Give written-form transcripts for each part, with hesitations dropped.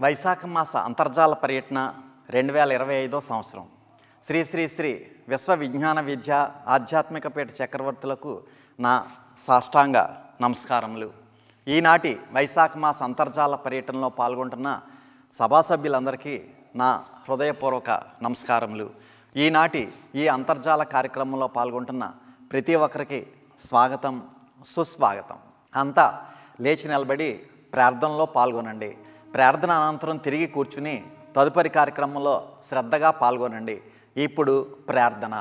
వైశాఖ మాస అంతర్జాల పర్యటన 2025 సంవత్సరం. శ్రీ శ్రీ శ్రీ విశ్వ విజ్ఞాన విద్య ఆధ్యాత్మిక పీఠ చక్రవర్తులకు నా సాష్టాంగ నమస్కారములు. ఈనాటి వైశాఖ మాస అంతర్జాల పర్యటనలో పాల్గొంటున్న సభాసభ్యులందరికీ నా హృదయపూర్వక నమస్కారములు. ఈనాటి ఈ అంతర్జాల కార్యక్రమంలో పాల్గొంటున్న ప్రతి ఒక్కరికి స్వాగతం, సుస్వాగతం. అంతా లేచి నిలబడి ప్రార్థనలో పాల్గొనండి. ప్రార్థన అనంతరం తిరిగి కూర్చుని తదుపరి కార్యక్రమంలో శ్రద్ధగా పాల్గొనండి. ఇప్పుడు ప్రార్థన.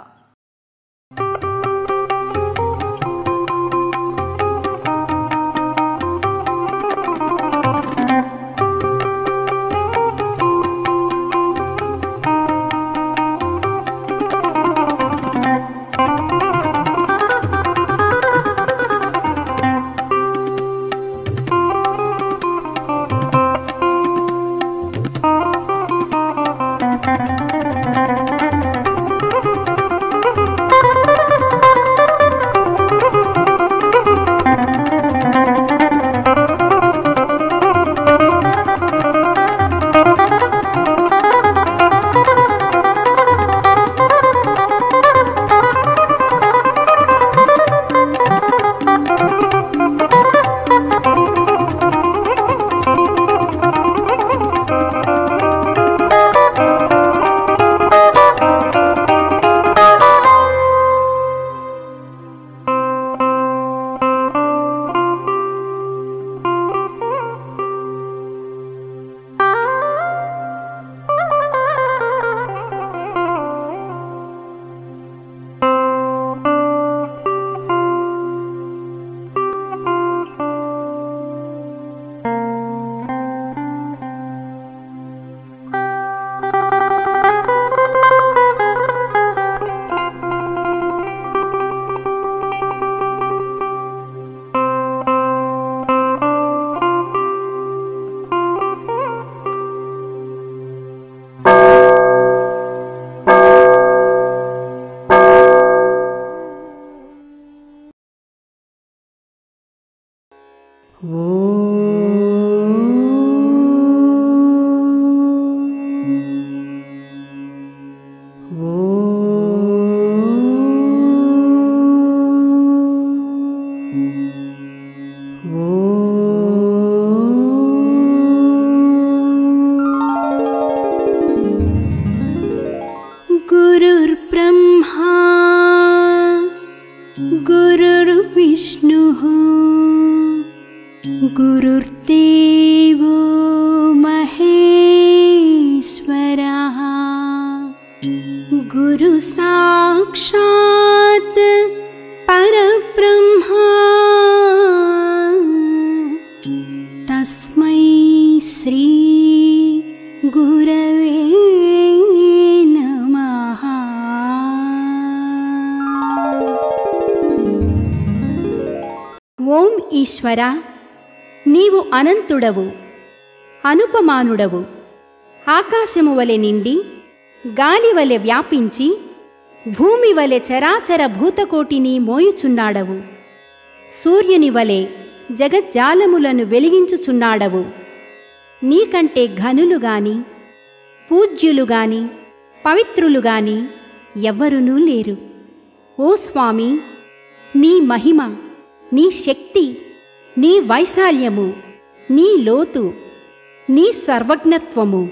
गुरुर्देवो महेश्वरः गुरु साक्षात् परब्रह्म तस्मै श्री गुरवे नमः। ఓం ఈశ్వర, నీవు అనంతుడవు, అనుపమానుడవు. ఆకాశము వలె నిండి, గాలి వలె వ్యాపించి, భూమి వలె చరాచర భూతకోటిని మోయుచున్నాడవు. సూర్యుని వలె జగజ్జాలములను వెలిగించుచున్నాడవు. నీకంటే ఘనులు గాని, పూజ్యులు గాని, పవిత్రులు గాని ఎవ్వరునూ లేరు. ఓ స్వామి, నీ మహిమ, నీ శక్తి, నీ వైశాల్యము, నీ లోతు, నీ సర్వజ్ఞత్వము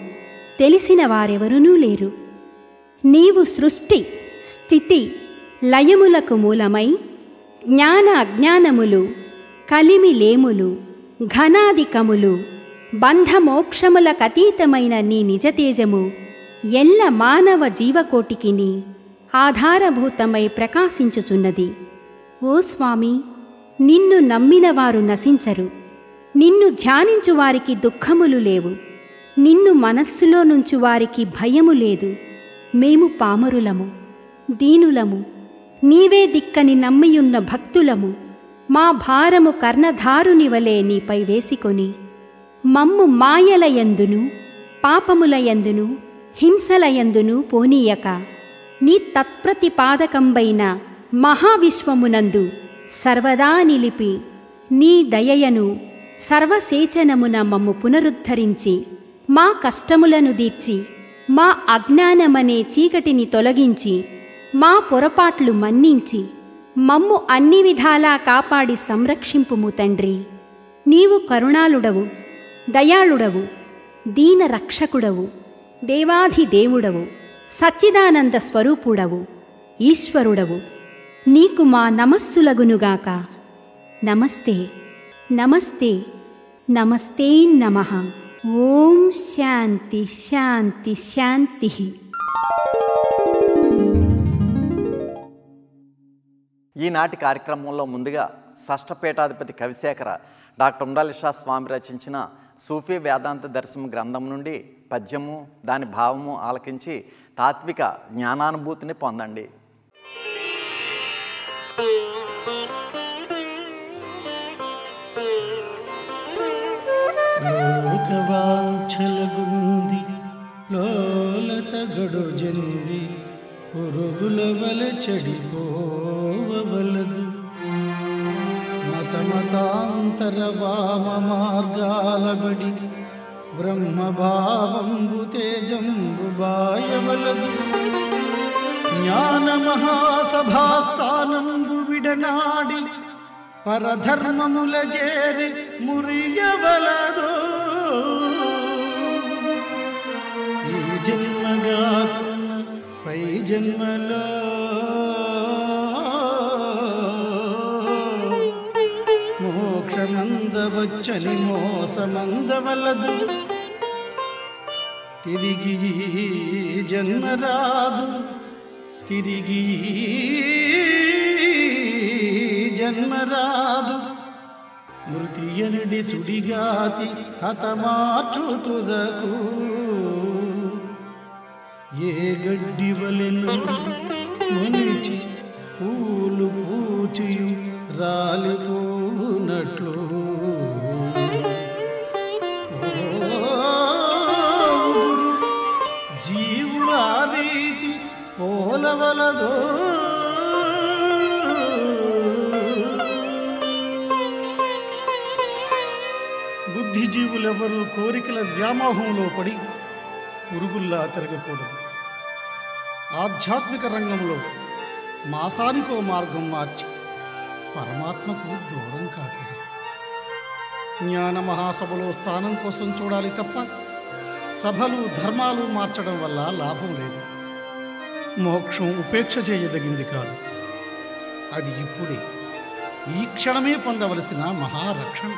తెలిసిన వారెవరునూ లేరు. నీవు సృష్టి, స్థితి, లయములకు మూలమై జ్ఞాన అజ్ఞానములు, కలిమి లేములు, ఘనాధికములు, బంధమోక్షములకతీతమైన నీ నిజతేజము ఎల్ల మానవ జీవకోటికిని ఆధారభూతమై ప్రకాశించుచున్నది. ఓ స్వామి, నిన్ను నమ్మిన వారు నశించరు. నిన్ను ధ్యానించు వారికి దుఃఖములు లేవు. నిన్ను మనస్సులో నుంచి వారికి భయము లేదు. మేము పామరులము, దీనులము, నీవే దిక్కని నమ్మియున్న భక్తులము. మా భారము కర్ణధారుని వలె నీపై వేసికొని మమ్ము మాయలయందును, పాపములయందును, హింసలయందును పోనీయక నీ తత్ప్రతిపాదకంబైన మహావిశ్వమునందు సర్వదా నిలిపి నీ దయయను సర్వసేచనమున మమ్ము పునరుద్ధరించి మా కష్టములను దీర్చి మా అజ్ఞానమనే చీకటిని తొలగించి మా పొరపాట్లు మన్నించి మమ్ము అన్ని విధాలా కాపాడి సంరక్షింపుము తండ్రి. నీవు కరుణాళుడవు, దయాళుడవు, దీన రక్షకుడవు, దేవాధిదేవుడవు, సచ్చిదానంద స్వరూపుడవు, ఈశ్వరుడవు. నీకు మా నమస్సులగునుగాక. నమస్తే నమస్తే నమస్తే నమః. ఓం శాంతి శాంతి శాంతి. ఈనాటి కార్యక్రమంలో ముందుగా షష్ఠపీఠాధిపతి కవిశేఖర డాక్టర్ ఉండాలిషా స్వామి రచించిన సూఫీ వేదాంత దర్శనం గ్రంథం నుండి పద్యము దాని భావము ఆలకించి తాత్విక జ్ఞానానుభూతిని పొందండి. లోకవాంఛలగుంది లోలత గడుజంది పురుగుల వల చెడిపోవలదు. మతమతాంతర వామ మార్గాలబడి బ్రహ్మభావంబు తేజంబు బాయవలదు. జ్ఞాన మహాసభాస్థానంబు విడనాడి పరధర్మముల చేరి మురియవలదు. ఈ జన్మగాకున్న పై జన్మలో మోక్షమందవచ్చని మోసమందవలదు. తిరిగి జన్మరాదు, తిరిగి జన్మరాదు. మృతియనుడి సుడిగాతి హతమార్చుతుదకు. ఏ గడ్డి వలెను మునిచి పూలు పూచియు రాలిపోనట్లు జీవుల రీతి పోలవలదో. బుద్ధిజీవులెవరూ కోరికల వ్యామోహంలో పడి పురుగుల్లా తిరగకూడదు. ఆధ్యాత్మిక రంగంలో మాసానికో మార్గం మార్చి పరమాత్మకు దూరం కాకూడదు. జ్ఞాన మహాసభలో స్థానం కోసం చూడాలి తప్ప సభలు ధర్మాలు మార్చడం వల్ల లాభం లేదు. మోక్షం ఉపేక్ష చేయదగింది కాదు. అది ఇప్పుడే ఈ క్షణమే పొందవలసిన మహారక్షణ.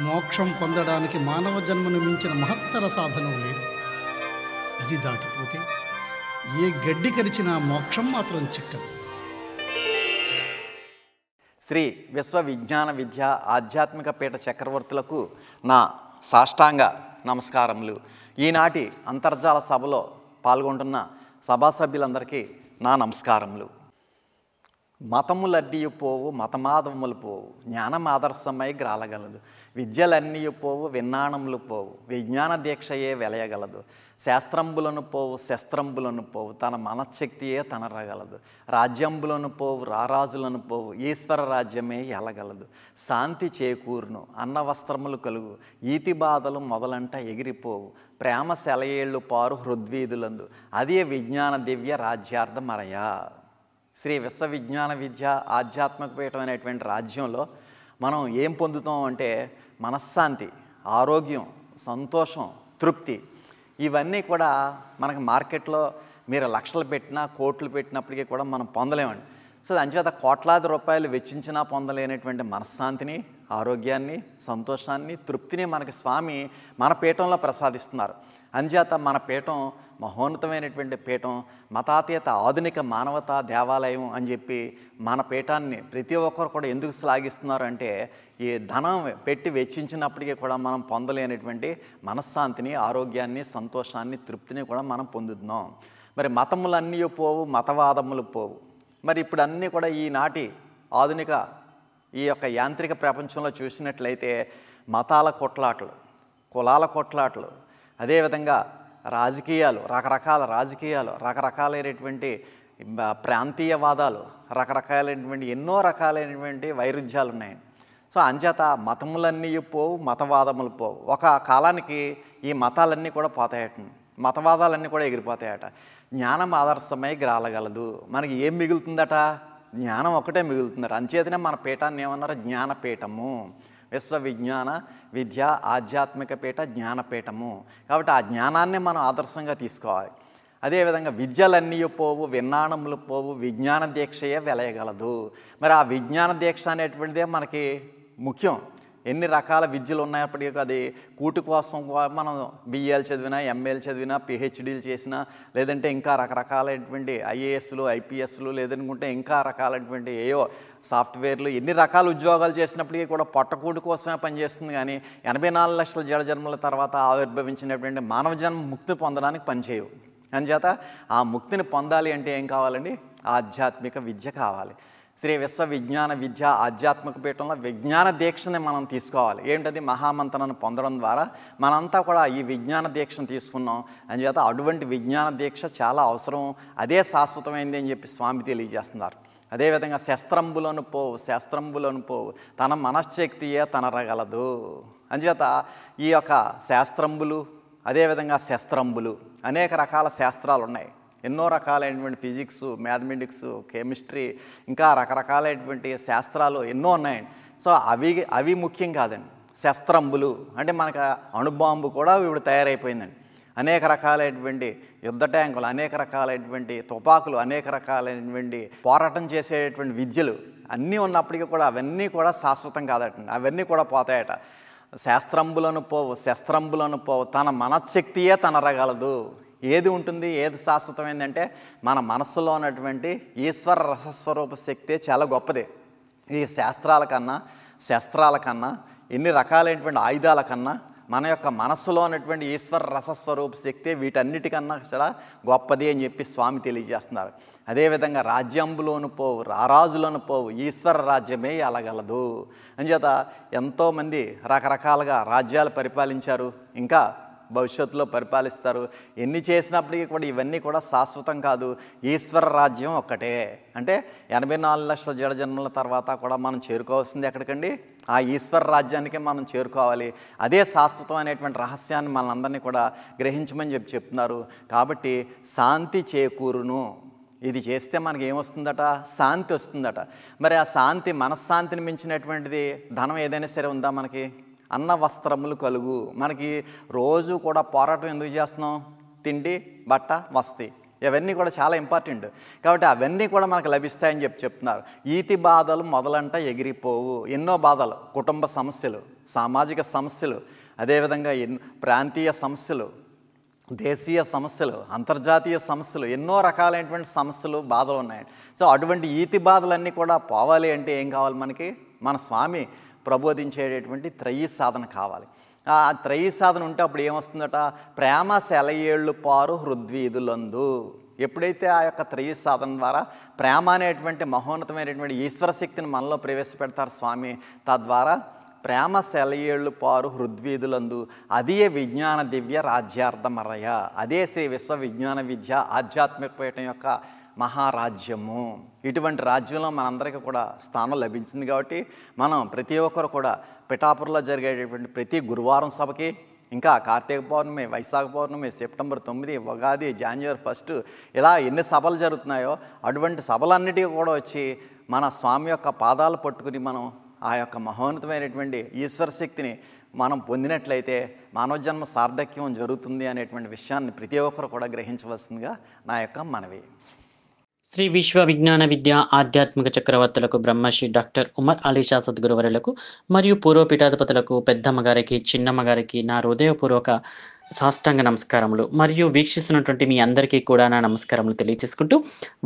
మోక్షం పొందడానికి మానవ జన్మను మించిన మహత్తర సాధనం లేదు. ఇది దాటిపోతే ఏ గడ్డి కరిచినా మోక్షం మాత్రం చిక్కదు. శ్రీ విశ్వవిజ్ఞాన విద్య ఆధ్యాత్మిక పీఠ చక్రవర్తులకు నా సాష్టాంగ నమస్కారములు. ఈనాటి అంతర్జాల సభలో పాల్గొంటున్న సభా సభ్యులందరికీ నా నమస్కారములు. మతములన్నీ పోవు, మతమాధములు పోవు, జ్ఞానం ఆదర్శమై గ్రాలగలదు. విద్యలన్నీ పోవు, విజ్ఞానములు పోవు, విజ్ఞాన దీక్షయే వెలయగలదు. శాస్త్రంబులను పోవు, శస్త్రంబులను పోవు, తన మనశ్శక్తియే తనరగలదు. రాజ్యంబులను పోవు, రారాజులను పోవు, ఈశ్వర రాజ్యమే ఎలగలదు. శాంతి చేకూరును, అన్న వస్త్రములు కలుగు, ఈతి బాధలు మొదలంట ఎగిరిపోవు. ప్రేమ సెలయేళ్ళు పారు హృద్వీధులందు, అదే విజ్ఞాన దివ్య రాజ్యార్థమరయా. శ్రీ విశ్వవిజ్ఞాన విద్య ఆధ్యాత్మిక పీఠం అనేటువంటి రాజ్యంలో మనం ఏం పొందుతాం అంటే మనశ్శాంతి, ఆరోగ్యం, సంతోషం, తృప్తి. ఇవన్నీ కూడా మనకు మార్కెట్లో మీరు లక్షలు పెట్టినా కోట్లు పెట్టినప్పటికీ కూడా మనం పొందలేమండి. సో అంచేత కోట్లాది రూపాయలు వెచ్చించినా పొందలేనటువంటి మనశ్శాంతిని, ఆరోగ్యాన్ని, సంతోషాన్ని, తృప్తిని మనకి స్వామి మన పీఠంలో ప్రసాదిస్తున్నారు. అంచేత మన పీఠం మహోన్నతమైనటువంటి పీఠం, మతాతీత ఆధునిక మానవతా దేవాలయం అని చెప్పి మన పీఠాన్ని ప్రతి ఒక్కరు కూడా ఎందుకు శ్లాఘిస్తున్నారు అంటే ఈ ధనం పెట్టి వెచ్చించినప్పటికీ కూడా మనం పొందలేనటువంటి మనశ్శాంతిని, ఆరోగ్యాన్ని, సంతోషాన్ని, తృప్తిని కూడా మనం పొందుతున్నాం. మరి మతములన్నీ పోవు, మతవాదములు పోవు. మరి ఇప్పుడు అన్నీ కూడా ఈనాటి ఆధునిక ఈ యొక్క యాంత్రిక ప్రపంచంలో చూసినట్లయితే మతాల కొట్లాటలు, కులాల కొట్లాటలు, అదేవిధంగా రాజకీయాలు, రకరకాల రాజకీయాలు, రకరకాలైనటువంటి ప్రాంతీయవాదాలు, రకరకాలైనటువంటి ఎన్నో రకాలైనటువంటి వైరుధ్యాలు ఉన్నాయి. సో అంచేత మతములన్నీ పోవు, మతవాదములు పోవు. ఒక కాలానికి ఈ మతాలన్నీ కూడా పోతాయట, మతవాదాలన్నీ కూడా ఎగిరిపోతాయట. జ్ఞానం ఆదర్శమై గ్రాలగలదు. మనకి ఏం మిగులుతుందట? జ్ఞానం ఒకటే మిగులుతుందట. అంచేతనే మన పీఠాన్ని ఏమన్నారు? జ్ఞానపీఠము. విశ్వవిజ్ఞాన విద్య ఆధ్యాత్మిక పీఠ జ్ఞానపీఠము. కాబట్టి ఆ జ్ఞానాన్ని మనం ఆదర్శంగా తీసుకోవాలి. అదేవిధంగా విద్యలన్నీ పోవు, విజ్ఞానములు పోవు, విజ్ఞాన దీక్షయే వెలయగలదు. మరి ఆ విజ్ఞాన దీక్ష అనేటువంటిదే మనకి ముఖ్యం. ఎన్ని రకాల విద్యలు ఉన్నప్పటికీ అది కూటి కోసం మనం బిఏలు చదివినా, ఎంఏలు చదివినా, పిహెచ్డీలు చేసినా, లేదంటే ఇంకా రకరకాలైనటువంటి ఐఏఎస్లు, ఐపీఎస్లు, లేదనుకుంటే ఇంకా రకాలైనటువంటి ఏయో సాఫ్ట్వేర్లు, ఎన్ని రకాల ఉద్యోగాలు చేసినప్పటికీ కూడా పొట్టకూటి కోసమే పనిచేస్తుంది. కానీ 84 లక్షల జడజన్మల తర్వాత ఆవిర్భవించినటువంటి మానవ జన్మ ముక్తి పొందడానికి పనిచేయవు. అందుచేత ఆ ముక్తిని పొందాలి అంటే ఏం కావాలండి? ఆధ్యాత్మిక విద్య కావాలి. శ్రీ విశ్వవిజ్ఞాన విద్య ఆధ్యాత్మిక పీఠంలో విజ్ఞాన దీక్షని మనం తీసుకోవాలి. ఏంటది? మహామంత్రాన్ని పొందడం ద్వారా మనంతా కూడా ఈ విజ్ఞాన దీక్షను తీసుకున్నాం. అందుచేత అటువంటి విజ్ఞాన దీక్ష చాలా అవసరం, అదే శాశ్వతమైంది అని చెప్పి స్వామి తెలియజేస్తున్నారు. అదేవిధంగా శస్త్రంబులను పోవు, శాస్త్రంబులను పోవు, తన మనశ్శక్తియే తనరగలదు. అందుచేత ఈ యొక్క శాస్త్రంబులు, అదేవిధంగా శస్త్రంబులు, అనేక రకాల శాస్త్రాలు ఉన్నాయి. ఎన్నో రకాలైనటువంటి ఫిజిక్స్, మ్యాథమెటిక్స్, కెమిస్ట్రీ, ఇంకా రకరకాలైనటువంటి శాస్త్రాలు ఎన్నో ఉన్నాయండి. సో అవి ముఖ్యం కాదండి. శస్త్రంబులు అంటే మనకు అణుబాంబు కూడా ఇప్పుడు తయారైపోయిందండి. అనేక రకాలైనటువంటి యుద్ధ ట్యాంకులు, అనేక రకాలైనటువంటి తుపాకులు, అనేక రకాలైనటువంటి పోరాటం చేసేటువంటి విద్యలు అన్నీ ఉన్నప్పటికీ కూడా అవన్నీ కూడా శాశ్వతం కాదటండి. అవన్నీ కూడా పోతాయట. శాస్త్రంబులను పోవు, శస్త్రంబులను పోవు, తన మనశ్శక్తియే తనరగలదు. ఏది ఉంటుంది? ఏది శాశ్వతమైందంటే మన మనస్సులో ఉన్నటువంటి ఈశ్వర రసస్వరూప శక్తి చాలా గొప్పది. ఈ శాస్త్రాల కన్నా, శస్త్రాల కన్నా, ఎన్ని రకాలైనటువంటి ఆయుధాల కన్నా మన యొక్క మనస్సులో ఉన్నటువంటి ఈశ్వర రసస్వరూప శక్తి వీటన్నిటికన్నా చాలా గొప్పది అని చెప్పి స్వామి తెలియజేస్తున్నారు. అదేవిధంగా రాజ్యంబులోను పోవు, రారాజులను పోవు, ఈశ్వర రాజ్యమే ఎలగలదు. అంచేత ఎంతోమంది రకరకాలుగా రాజ్యాలు పరిపాలించారు, ఇంకా భవిష్యత్తులో పరిపాలిస్తారు. ఎన్ని చేసినప్పటికీ కూడా ఇవన్నీ కూడా శాశ్వతం కాదు. ఈశ్వర రాజ్యం ఒక్కటే. అంటే 84 లక్షల జడజన్మల తర్వాత కూడా మనం చేరుకోవాల్సింది ఎక్కడికండి? ఆ ఈశ్వర రాజ్యానికి మనం చేరుకోవాలి. అదే శాశ్వతం అనేటువంటి రహస్యాన్ని మనందరినీ కూడా గ్రహించమని చెప్తున్నారు. కాబట్టి శాంతి చేకూరును. ఇది చేస్తే మనకి ఏమొస్తుందట? శాంతి వస్తుందట. మరి ఆ శాంతి, మనశ్శాంతిని మించినటువంటిది ధనం ఏదైనా సరే ఉందా మనకి? అన్న వస్త్రములు కలుగు. మనకి రోజు కూడా పోరాటం ఎందుకు చేస్తున్నాం? తిండి, బట్ట, వస్తి, ఇవన్నీ కూడా చాలా ఇంపార్టెంట్. కాబట్టి అవన్నీ కూడా మనకు లభిస్తాయని చెప్తున్నారు. ఈతి బాధలు మొదలంట ఎగిరిపోవు. ఎన్నో బాధలు, కుటుంబ సమస్యలు, సామాజిక సమస్యలు, అదేవిధంగా ప్రాంతీయ సమస్యలు, దేశీయ సమస్యలు, అంతర్జాతీయ సమస్యలు, ఎన్నో రకాలైనటువంటి సమస్యలు, బాధలు ఉన్నాయండి. సో అటువంటి ఈతి బాధలన్నీ కూడా పోవాలి అంటే ఏం కావాలి మనకి? మన స్వామి ప్రబోధించేటటువంటి త్రయీ సాధన కావాలి. ఆ త్రయీ సాధన ఉంటే అప్పుడు ఏమొస్తుందట? ప్రేమ సెలయేళ్ళు పారు హృద్వీధులందు. ఎప్పుడైతే ఆ యొక్క త్రయీ సాధన ద్వారా ప్రేమ అనేటువంటి మహోన్నతమైనటువంటి ఈశ్వర శక్తిని మనలో ప్రవేశపెడతారు స్వామి, తద్వారా ప్రేమ సెలయేళ్ళు పారు హృద్వీధులందు, అదే విజ్ఞాన దివ్య రాజ్యార్థమరయ, అదే శ్రీ విశ్వవిజ్ఞాన విద్య ఆధ్యాత్మిక పీఠం యొక్క మహారాజ్యము. ఇటువంటి రాజ్యంలో మనందరికీ కూడా స్థానం లభించింది. కాబట్టి మనం ప్రతి ఒక్కరు కూడా పిఠాపురంలో జరిగేటటువంటి ప్రతి గురువారం సభకి, ఇంకా కార్తీక పౌర్ణమి, వైశాఖ పౌర్ణమి, సెప్టెంబర్ 9, ఉగాది, జనవరి 1 ఇలా ఎన్ని సభలు జరుగుతున్నాయో అటువంటి సభలన్నిటికీ కూడా వచ్చి మన స్వామి యొక్క పాదాలు పట్టుకుని మనం ఆ యొక్క మహోన్నతమైనటువంటి ఈశ్వర శక్తిని మనం పొందినట్లయితే మానవ జన్మ సార్థక్యం జరుగుతుంది అనేటువంటి విషయాన్ని ప్రతి ఒక్కరు కూడా గ్రహించవలసిందిగా నా యొక్క మనవి. శ్రీ విశ్వ విజ్ఞాన విద్య ఆధ్యాత్మిక చక్రవర్తులకు బ్రహ్మశ్రీ డాక్టర్ ఉమర్ అలీషా సద్గురువర్యులకు మరియు పూర్వపీఠాధిపతులకు, పెద్దమ్మగారికి, చిన్నమ్మగారికి నా హృదయపూర్వక సాష్టాంగ నమస్కారములు. మరియు వీక్షిస్తున్నటువంటి మీ అందరికీ కూడా నా నమస్కారములు తెలియజేసుకుంటూ,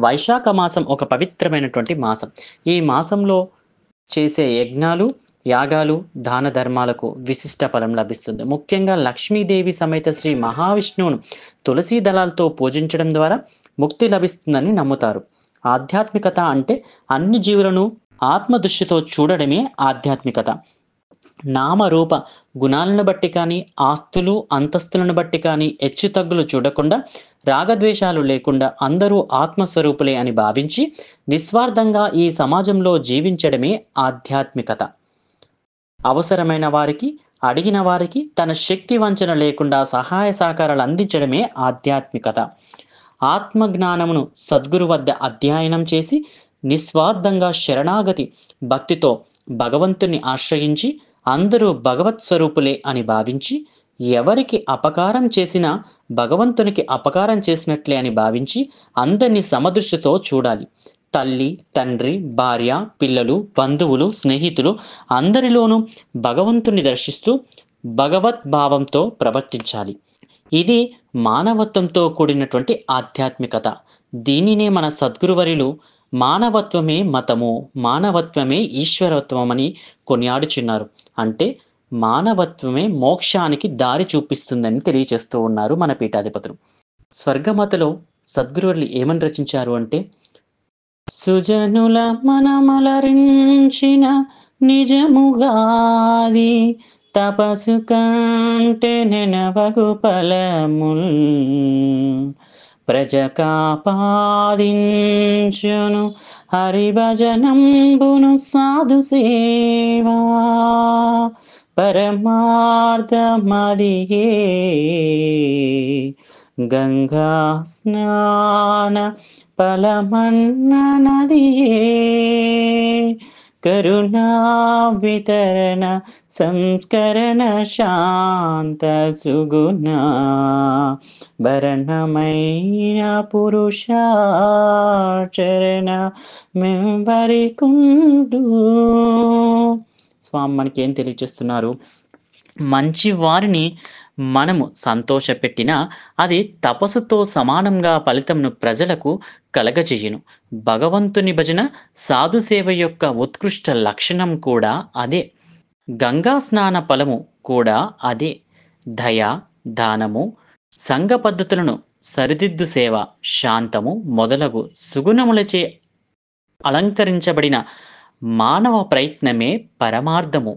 వైశాఖ మాసం ఒక పవిత్రమైనటువంటి మాసం. ఈ మాసంలో చేసే యజ్ఞాలు, యాగాలు, దాన ధర్మాలకు విశిష్ట ఫలం లభిస్తుంది. ముఖ్యంగా లక్ష్మీదేవి సమేత శ్రీ మహావిష్ణువును తులసీ దళాలతో పూజించడం ద్వారా ముక్తి లభిస్తుందని నమ్ముతారు. ఆధ్యాత్మికత అంటే అన్ని జీవులను ఆత్మదృష్టితో చూడడమే ఆధ్యాత్మికత. నామరూప గుణాలను బట్టి కానీ, ఆస్తులు అంతస్తులను బట్టి కానీ హెచ్చుతగ్గులు చూడకుండా, రాగద్వేషాలు లేకుండా అందరూ ఆత్మస్వరూపులే అని భావించి నిస్వార్థంగా ఈ సమాజంలో జీవించడమే ఆధ్యాత్మికత. అవసరమైన వారికి, అడిగిన వారికి తన శక్తి వంచన లేకుండా సహాయ సహకారాలు అందించడమే ఆధ్యాత్మికత. ఆత్మజ్ఞానమును సద్గురు వద్ద అధ్యయనం చేసి నిస్వార్థంగా శరణాగతి భక్తితో భగవంతుని ఆశ్రయించి అందరూ భగవత్ స్వరూపులే అని భావించి, ఎవరికి అపకారం చేసినా భగవంతునికి అపకారం చేసినట్లే అని భావించి అందరినీ సమదృష్టితో చూడాలి. తల్లి, తండ్రి, భార్య, పిల్లలు, బంధువులు, స్నేహితులు అందరిలోనూ భగవంతుని దర్శిస్తూ భగవద్భావంతో ప్రవర్తించాలి. ఇది మానవత్వంతో కూడినటువంటి ఆధ్యాత్మికత. దీనినే మన సద్గురువర్యులు మానవత్వమే మతము, మానవత్వమే ఈశ్వరత్వమని కొనియాడుచున్నారు. అంటే మానవత్వమే మోక్షానికి దారి చూపిస్తుందని తెలియచేస్తూ ఉన్నారు మన పీఠాధిపతులు. స్వర్గమతలో సద్గురువర్యులు ఏమని రచించారు అంటే, సుజనుల మనమలరించిన నిజముగాది తపసు కంటే నెనవగు ఫలముల్ ప్రజ కాపాదించును హరిభజనంబును సాధు సేవా పరమార్థమదియే గంగా స్నాన ఫలమన్ననదియే కరుణా వితరణ సంస్కరణ శాంత సుగుణ భరణమైన పురుషాచరణ మెంవరికుండు. స్వామి మనకి ఏం తెలియజేస్తున్నారు? మంచి వారిని మనము సంతోషపెట్టినా అది తపస్సుతో సమానంగా ఫలితంను ప్రజలకు కలగజేయును. భగవంతుని భజన సాధు సేవ యొక్క ఉత్కృష్ట లక్షణం కూడా అదే. గంగా స్నాన ఫలము కూడా అదే. దయ, దానము, సంఘ పద్ధతులను సరిదిద్దు సేవ, శాంతము మొదలగు సుగుణములచే అలంకరించబడిన మానవ ప్రయత్నమే పరమార్థము.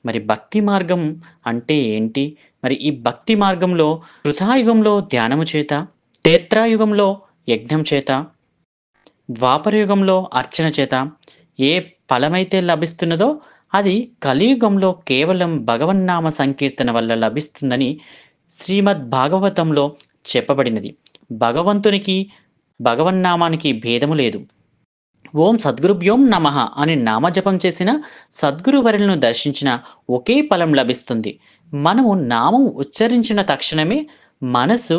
మరి భక్తి మార్గం అంటే ఏంటి? మరి ఈ భక్తి మార్గంలో కృతాయుగంలో ధ్యానము చేత, త్రేతాయుగంలో యజ్ఞం చేత, ద్వాపరయుగంలో అర్చన చేత ఏ ఫలమైతే లభిస్తున్నదో అది కలియుగంలో కేవలం భగవన్నామ సంకీర్తన వల్ల లభిస్తుందని శ్రీమద్ భాగవతంలో చెప్పబడినది. భగవంతునికి భగవన్నామానికి భేదము లేదు. ఓం సద్గురుభ్యోం నమః అని నామజపం చేసిన, సద్గురు వర్యులను దర్శించిన ఒకే ఫలం లభిస్తుంది. మనము నామం ఉచ్చరించిన తక్షణమే మనసు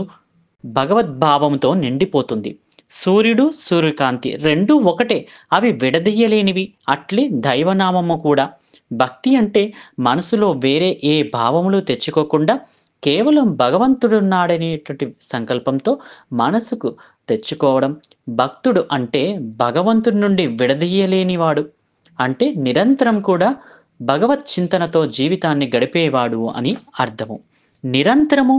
భగవద్భావంతో నిండిపోతుంది. సూర్యుడు, సూర్యకాంతి రెండూ ఒకటే, అవి విడదీయలేనివి. అట్లే దైవనామము కూడా. భక్తి అంటే మనసులో వేరే ఏ భావములు తెచ్చుకోకుండా కేవలం భగవంతుడున్నాడనేటువంటి సంకల్పంతో మనసుకు తెచ్చుకోవడం. భక్తుడు అంటే భగవంతుడి నుండి విడదీయలేనివాడు, అంటే నిరంతరం కూడా భగవత్ చింతనతో జీవితాన్ని గడిపేవాడు అని అర్థము. నిరంతరము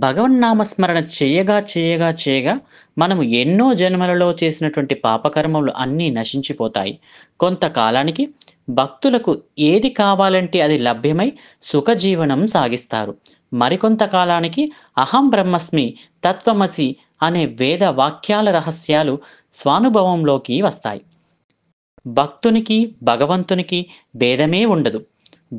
భగవన్నామస్మరణ చేయగా చేయగా చేయగా మనము ఎన్నో జన్మలలో చేసినటువంటి పాపకర్మలు అన్నీ నశించిపోతాయి. కొంతకాలానికి భక్తులకు ఏది కావాలంటే అది లభ్యమై సుఖజీవనం సాగిస్తారు. మరికొంత కాలానికి అహం బ్రహ్మస్మి, తత్వమసి అనే వేద వాక్యాల రహస్యాలు స్వానుభవంలోకి వస్తాయి. భక్తునికి భగవంతునికి భేదమే ఉండదు.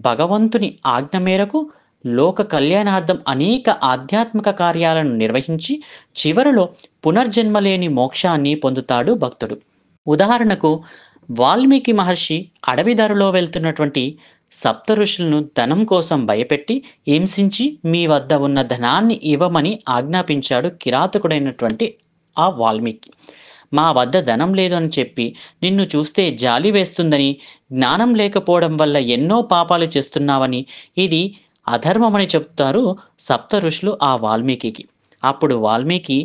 భగవంతుని ఆజ్ఞ మేరకు లోక కళ్యాణార్థం అనేక ఆధ్యాత్మిక కార్యాలను నిర్వహించి చివరిలో పునర్జన్మ లేని మోక్షాన్ని పొందుతాడు భక్తుడు. ఉదాహరణకు వాల్మీకి మహర్షి అడవి దారిలో వెళ్తున్నటువంటి సప్త ఋషులను ధనం కోసం భయపెట్టి హింసించి మీ వద్ద ఉన్న ధనాన్ని ఇవ్వమని ఆజ్ఞాపించాడు కిరాతకుడైనటువంటి ఆ వాల్మీకి. మా వద్ద ధనం లేదు అని చెప్పి నిన్ను చూస్తే జాలి వేస్తుందని, జ్ఞానం లేకపోవడం వల్ల ఎన్నో పాపాలు చేస్తున్నావని, ఇది అధర్మమని చెప్తారు సప్త ఋషులు ఆ వాల్మీకి. అప్పుడు వాల్మీకి,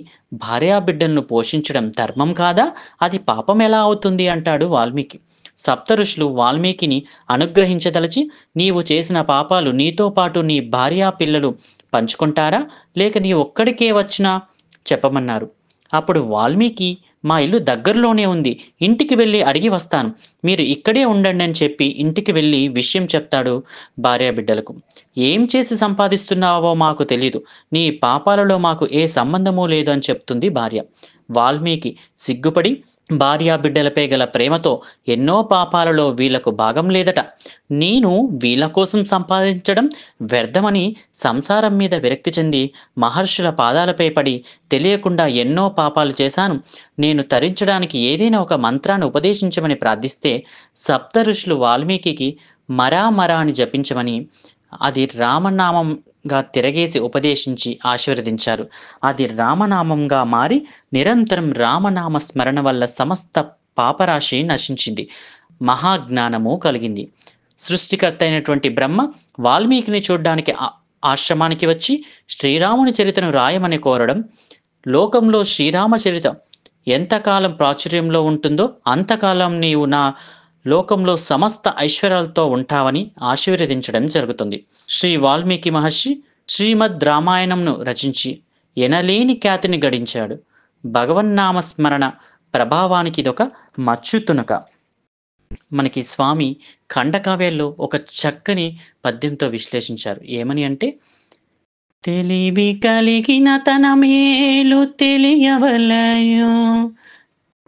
భార్యాబిడ్డలను పోషించడం ధర్మం కాదా? అది పాపం ఎలా అవుతుంది అంటాడు వాల్మీకి. సప్త ఋషులు వాల్మీకిని అనుగ్రహించదలిచి, నీవు చేసిన పాపాలు నీతో పాటు నీ భార్యా పిల్లలు పంచుకుంటారా, లేక నీ ఒక్కడికే వచ్చినా చెప్పమన్నారు. అప్పుడు వాల్మీకి, మా ఇల్లు దగ్గరలోనే ఉంది, ఇంటికి వెళ్ళి అడిగి వస్తాను, మీరు ఇక్కడే ఉండండి అని చెప్పి ఇంటికి వెళ్ళి విషయం చెప్తాడు భార్యాబిడ్డలకు. ఏం చేసి సంపాదిస్తున్నావో మాకు తెలీదు, నీ పాపాలలో మాకు ఏ సంబంధమూ లేదు అని చెప్తుంది భార్య. వాల్మీకి సిగ్గుపడి భార్యా బిడ్డలపై గల ప్రేమతో ఎన్నో పాపాలలో వీళ్లకు భాగం లేదట. నేను వీళ్ళ కోసం సంపాదించడం వ్యర్థమని సంసారం మీద విరక్తి చెంది మహర్షుల పాదాలపై పడి తెలియకుండా ఎన్నో పాపాలు చేశాను. నేను తరించడానికి ఏదైనా ఒక మంత్రాన్ని ఉపదేశించమని ప్రార్థిస్తే సప్త ఋషులు వాల్మీకి మరా అని జపించమని అది రామనామంగా తిరగేసి ఉపదేశించి ఆశీర్వదించారు. అది రామనామంగా మారి నిరంతరం రామనామ స్మరణ వల్ల సమస్త పాపరాశి నశించింది, మహాజ్ఞానము కలిగింది. సృష్టికర్త అయినటువంటి బ్రహ్మ వాల్మీకిని చూడ్డానికి ఆశ్రమానికి వచ్చి శ్రీరాముని చరితను రాయమని కోరడం, లోకంలో శ్రీరామచరిత ఎంతకాలం ప్రాచుర్యంలో ఉంటుందో అంతకాలం నీవు నా లోకంలో సమస్త ఐశ్వర్యాలతో ఉంటావని ఆశీర్వదించడం జరుగుతుంది. శ్రీ వాల్మీకి మహర్షి శ్రీమద్ రామాయణంను రచించి ఎనలేని ఖ్యాతిని గడించాడు. భగవన్నామ స్మరణ ప్రభావానికి ఇదొక మచ్చుతునక. మనకి స్వామి ఖండకావ్యాల్లో ఒక చక్కని పద్యంతో విశ్లేషించారు. ఏమని అంటే, తెలివి కలిగిన తన మేలు తెలియవలయు,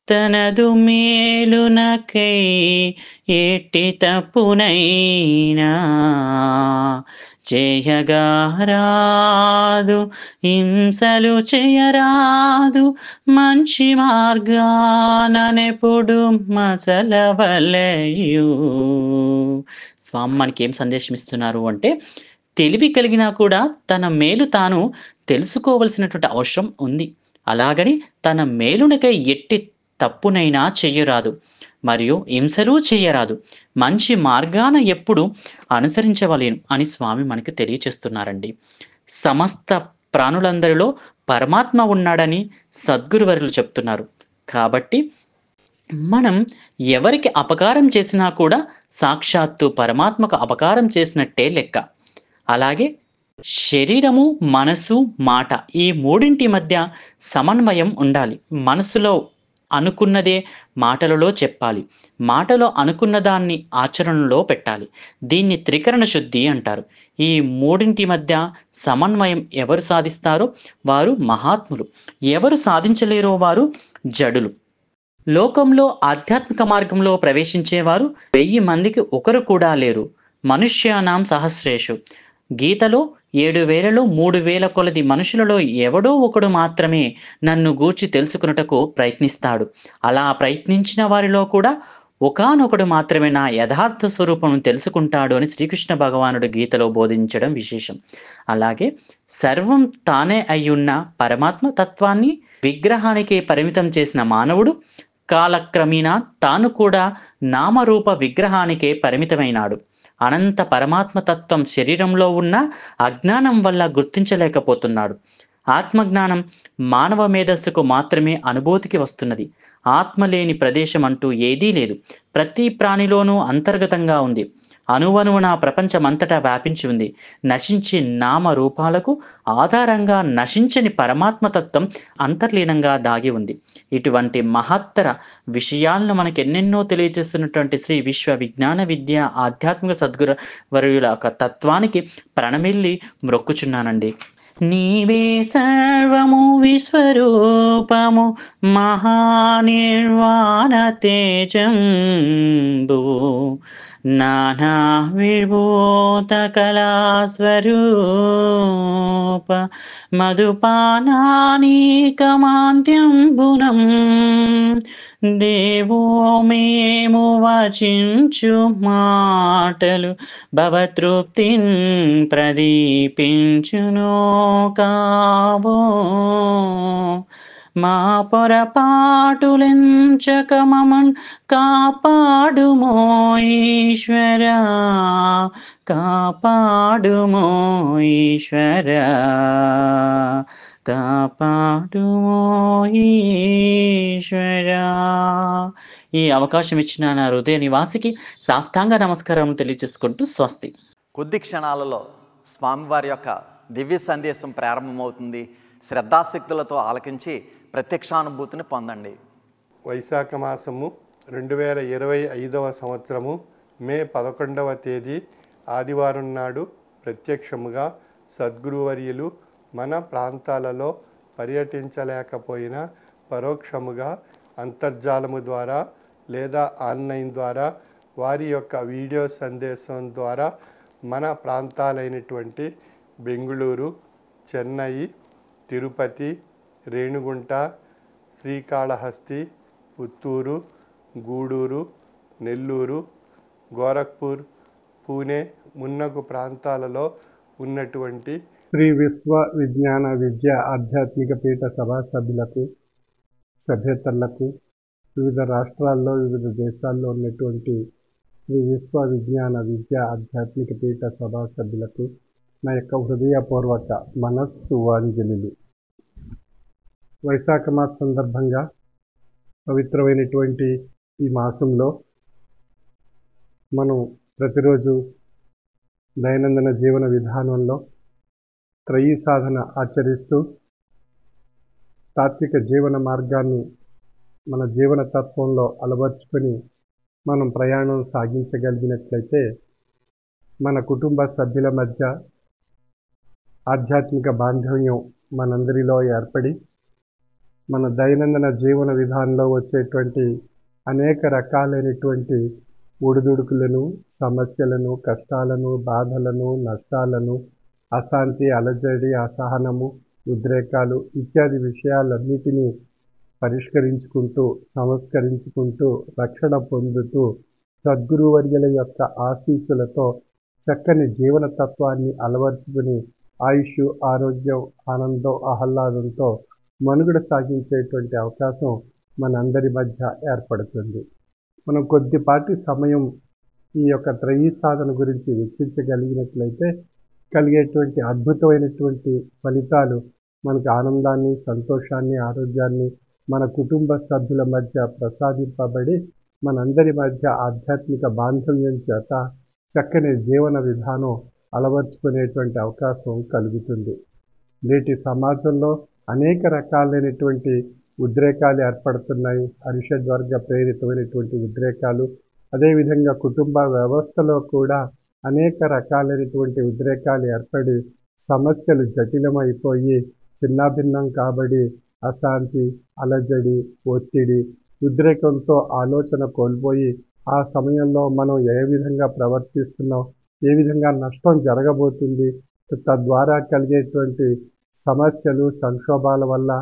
తనదు మేలునకై ఎట్టి తప్పునైనా చేయగారాదు, హింసలు చేయరాదు, మంచి మార్గానెప్పుడు మసలవలయు. స్వామి మనకి ఏం సందేశం ఇస్తున్నారు అంటే, తెలివి కలిగినా కూడా తన మేలు తాను తెలుసుకోవలసినటువంటి అవసరం ఉంది. అలాగని తన మేలునకై ఎట్టి తప్పునైనా చెయ్యరాదు, మరియు హింసలు చెయ్యరాదు, మంచి మార్గాన ఎప్పుడు అనుసరించవలేను అని స్వామి మనకి తెలియచేస్తున్నారండి. సమస్త ప్రాణులందరిలో పరమాత్మ ఉన్నాడని సద్గురువర్యులు చెప్తున్నారు. కాబట్టి మనం ఎవరికి అపకారం చేసినా కూడా సాక్షాత్తు పరమాత్మకు అపకారం చేసినట్టే లెక్క. అలాగే శరీరము, మనసు, మాట ఈ మూడింటి మధ్య సమన్వయం ఉండాలి. మనసులో అనుకున్నదే మాటలలో చెప్పాలి, మాటలో అనుకున్న దాన్ని ఆచరణలో పెట్టాలి. దీన్ని త్రికరణ శుద్ధి అంటారు. ఈ మూడింటి మధ్య సమన్వయం ఎవరు సాధిస్తారో వారు మహాత్ములు, ఎవరు సాధించలేరో వారు జడులు. లోకంలో ఆధ్యాత్మిక మార్గంలో ప్రవేశించేవారు 1000 మందికి ఒకరు కూడా లేరు. మనుష్యానాం సహస్రేషు. గీతలో 7,000లో 3,000 కొలది మనుషులలో ఎవడో ఒకడు మాత్రమే నన్ను గూర్చి తెలుసుకున్నటకు ప్రయత్నిస్తాడు. అలా ప్రయత్నించిన వారిలో కూడా ఒకానొకడు మాత్రమే నా యథార్థ స్వరూపం తెలుసుకుంటాడు అని శ్రీకృష్ణ భగవానుడు గీతలో బోధించడం విశేషం. అలాగే సర్వం తానే అయ్యున్న పరమాత్మ తత్వాన్ని విగ్రహానికి పరిమితం చేసిన మానవుడు కాలక్రమేణా తాను కూడా నామరూప విగ్రహానికే పరిమితమైనాడు. అనంత పరమాత్మతత్వం శరీరంలో ఉన్న అజ్ఞానం వల్ల గుర్తించలేకపోతున్నాడు. ఆత్మజ్ఞానం మానవ మేధస్సుకు మాత్రమే అనుభూతికి వస్తున్నది. ఆత్మ లేని ప్రదేశం అంటూ ఏదీ లేదు. ప్రతి ప్రాణిలోనూ అంతర్గతంగా ఉంది. అణువణువున ప్రపంచమంతటా వ్యాపించి ఉంది. నశించి నామ రూపాలకు ఆధారంగా నశించని పరమాత్మతత్వం అంతర్లీనంగా దాగి ఉంది. ఇటువంటి మహత్తర విషయాలను మనకి ఎన్నెన్నో తెలియజేస్తున్నటువంటి శ్రీ విశ్వ విజ్ఞాన విద్య ఆధ్యాత్మిక సద్గురు వర్యుల యొక్క తత్వానికి ప్రణమిల్లి మ్రొక్కుచున్నానండి. నీవే సర్వము విశ్వరూపము మహానిర్వాణ తేజంబు నానా విభూత కళాస్వరూప మధుపానానీకమాంత్యంబునం దేవో మేము వచించు మాటలు భవతృప్తిన్ ప్రదీపించునో కావో మా పొరపాటులెంచక మమన్ కాపాడుమో ఈశ్వరా, కాపాడుమో ఈశ్వరా, కాపాడుమో ఈశ్వరా. ఈ అవకాశం ఇచ్చిన నా హృదయ నివాసికి సాష్టాంగ నమస్కారం తెలియజేసుకుంటూ స్వస్తి. కొద్ది క్షణాలలో స్వామివారి యొక్క దివ్య సందేశం ప్రారంభమవుతుంది. శ్రద్ధాశక్తులతో ఆలకించి ప్రత్యక్షానుభూతిని పొందండి. వైశాఖ మాసము 2025వ సంవత్సరము మే 11వ తేదీ ఆదివారం నాడు ప్రత్యక్షముగా సద్గురువర్యులు మన ప్రాంతాలలో పర్యటించలేకపోయినా పరోక్షముగా అంతర్జాలము ద్వారా లేదా ఆన్లైన్ ద్వారా వారి యొక్క వీడియో సందేశం ద్వారా మన ప్రాంతాలైనటువంటి బెంగుళూరు, చెన్నై, తిరుపతి, రేణిగుంట, శ్రీకాళహస్తి, పుత్తూరు, గూడూరు, నెల్లూరు, గోరఖ్పూర్, పూణే మున్నగు ప్రాంతాలలో ఉన్నటువంటి శ్రీ విశ్వ విజ్ఞాన విద్య ఆధ్యాత్మిక పీఠ సభా సభ్యులకు, సభ్యేతరులకు, వివిధ రాష్ట్రాల్లో వివిధ దేశాల్లో ఉన్నటువంటి శ్రీ విశ్వ విజ్ఞాన విద్య ఆధ్యాత్మిక పీఠ సభా సభ్యులకు నా యొక్క హృదయపూర్వక మనస్సువాంజలులు. వైశాఖ మాస సందర్భంగా పవిత్రమైనటువంటి ఈ మాసంలో మనం ప్రతిరోజు దైనందిన జీవన విధానంలో త్రయీ సాధన ఆచరిస్తూ తాత్విక జీవన మార్గాన్ని మన జీవన తత్వంలో అలవర్చుకొని మనం ప్రయాణం సాగించగలిగినట్లయితే మన కుటుంబ సభ్యుల మధ్య ఆధ్యాత్మిక బాంధవ్యం మనందరిలో ఏర్పడి మన దైనందిన జీవన విధానంలో వచ్చేటువంటి అనేక రకాలైనటువంటి ఒడిదుడుకులను, సమస్యలను, కష్టాలను, బాధలను, నష్టాలను, అశాంతి, అలజడి, అసహనము, ఉద్రేకాలు ఇత్యాది విషయాలన్నిటినీ పరిష్కరించుకుంటూ, సంస్కరించుకుంటూ, రక్షణ పొందుతూ సద్గురువర్యుల యొక్క ఆశీస్సులతో చక్కని జీవన తత్వాన్ని అలవర్చుకుని ఆయుష్, ఆరోగ్యం, ఆనందం, ఆహ్లాదంతో మనుగడ సాగించేటువంటి అవకాశం మనందరి మధ్య ఏర్పడుతుంది. మనం కొద్దిపాటి సమయం ఈ యొక్క త్రయీ సాధన గురించి వెచ్చించగలిగినట్లయితే కలిగేటువంటి అద్భుతమైనటువంటి ఫలితాలు మనకు ఆనందాన్ని, సంతోషాన్ని, ఆరోగ్యాన్ని మన కుటుంబ సభ్యుల మధ్య ప్రసాదింపబడి మనందరి మధ్య ఆధ్యాత్మిక బాంధవ్యం చేత చక్కని జీవన విధానం అలవర్చుకునేటువంటి అవకాశం కలుగుతుంది. నేటి సమాజంలో అనేక రకాలైనటువంటి ఉద్రేకాలు ఏర్పడుతున్నాయి. అరిషడ్వర్గ ప్రేరితమైనటువంటి ఉద్రేకాలు, అదేవిధంగా కుటుంబ వ్యవస్థలో కూడా అనేక రకాలైనటువంటి ఉద్రేకాలు ఏర్పడి సమస్యలు జటిలమైపోయి చిన్నాభిన్నం కాబడి అశాంతి, అలజడి, ఒత్తిడి, ఉద్రేకంతో ఆలోచన కోల్పోయి ఆ సమయంలో మనం ఏ విధంగా ప్రవర్తిస్తున్నాం, ఏ విధంగా నష్టం జరగబోతుంది, తద్వారా కలిగేటువంటి సమస్యలు, సంక్షోభాల వల్ల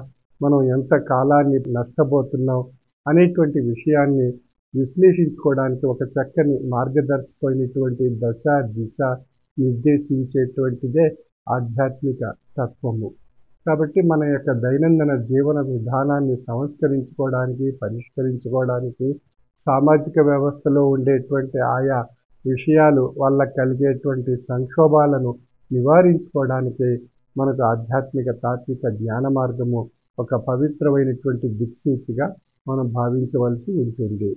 మనం ఎంత కాలాన్ని నష్టపోతున్నాం అనేటువంటి విషయాన్ని విశ్లేషించుకోవడానికి ఒక చక్కని మార్గదర్శకమైనటువంటి దశ, దిశ నిర్దేశించేటువంటిదే ఆధ్యాత్మిక తత్వము. కాబట్టి మన యొక్క దైనందిన జీవన విధానాన్ని సంస్కరించుకోవడానికి, పరిష్కరించుకోవడానికి, సామాజిక వ్యవస్థలో ఉండేటువంటి ఆయా విషయాలు వల్ల కలిగేటువంటి సంక్షోభాలను నివారించుకోవడానికి మనకు ఆధ్యాత్మిక తాత్విక జ్ఞాన మార్గము ఒక పవిత్రమైనటువంటి దిక్సూచిగా మనం భావించవలసి ఉంటుంది.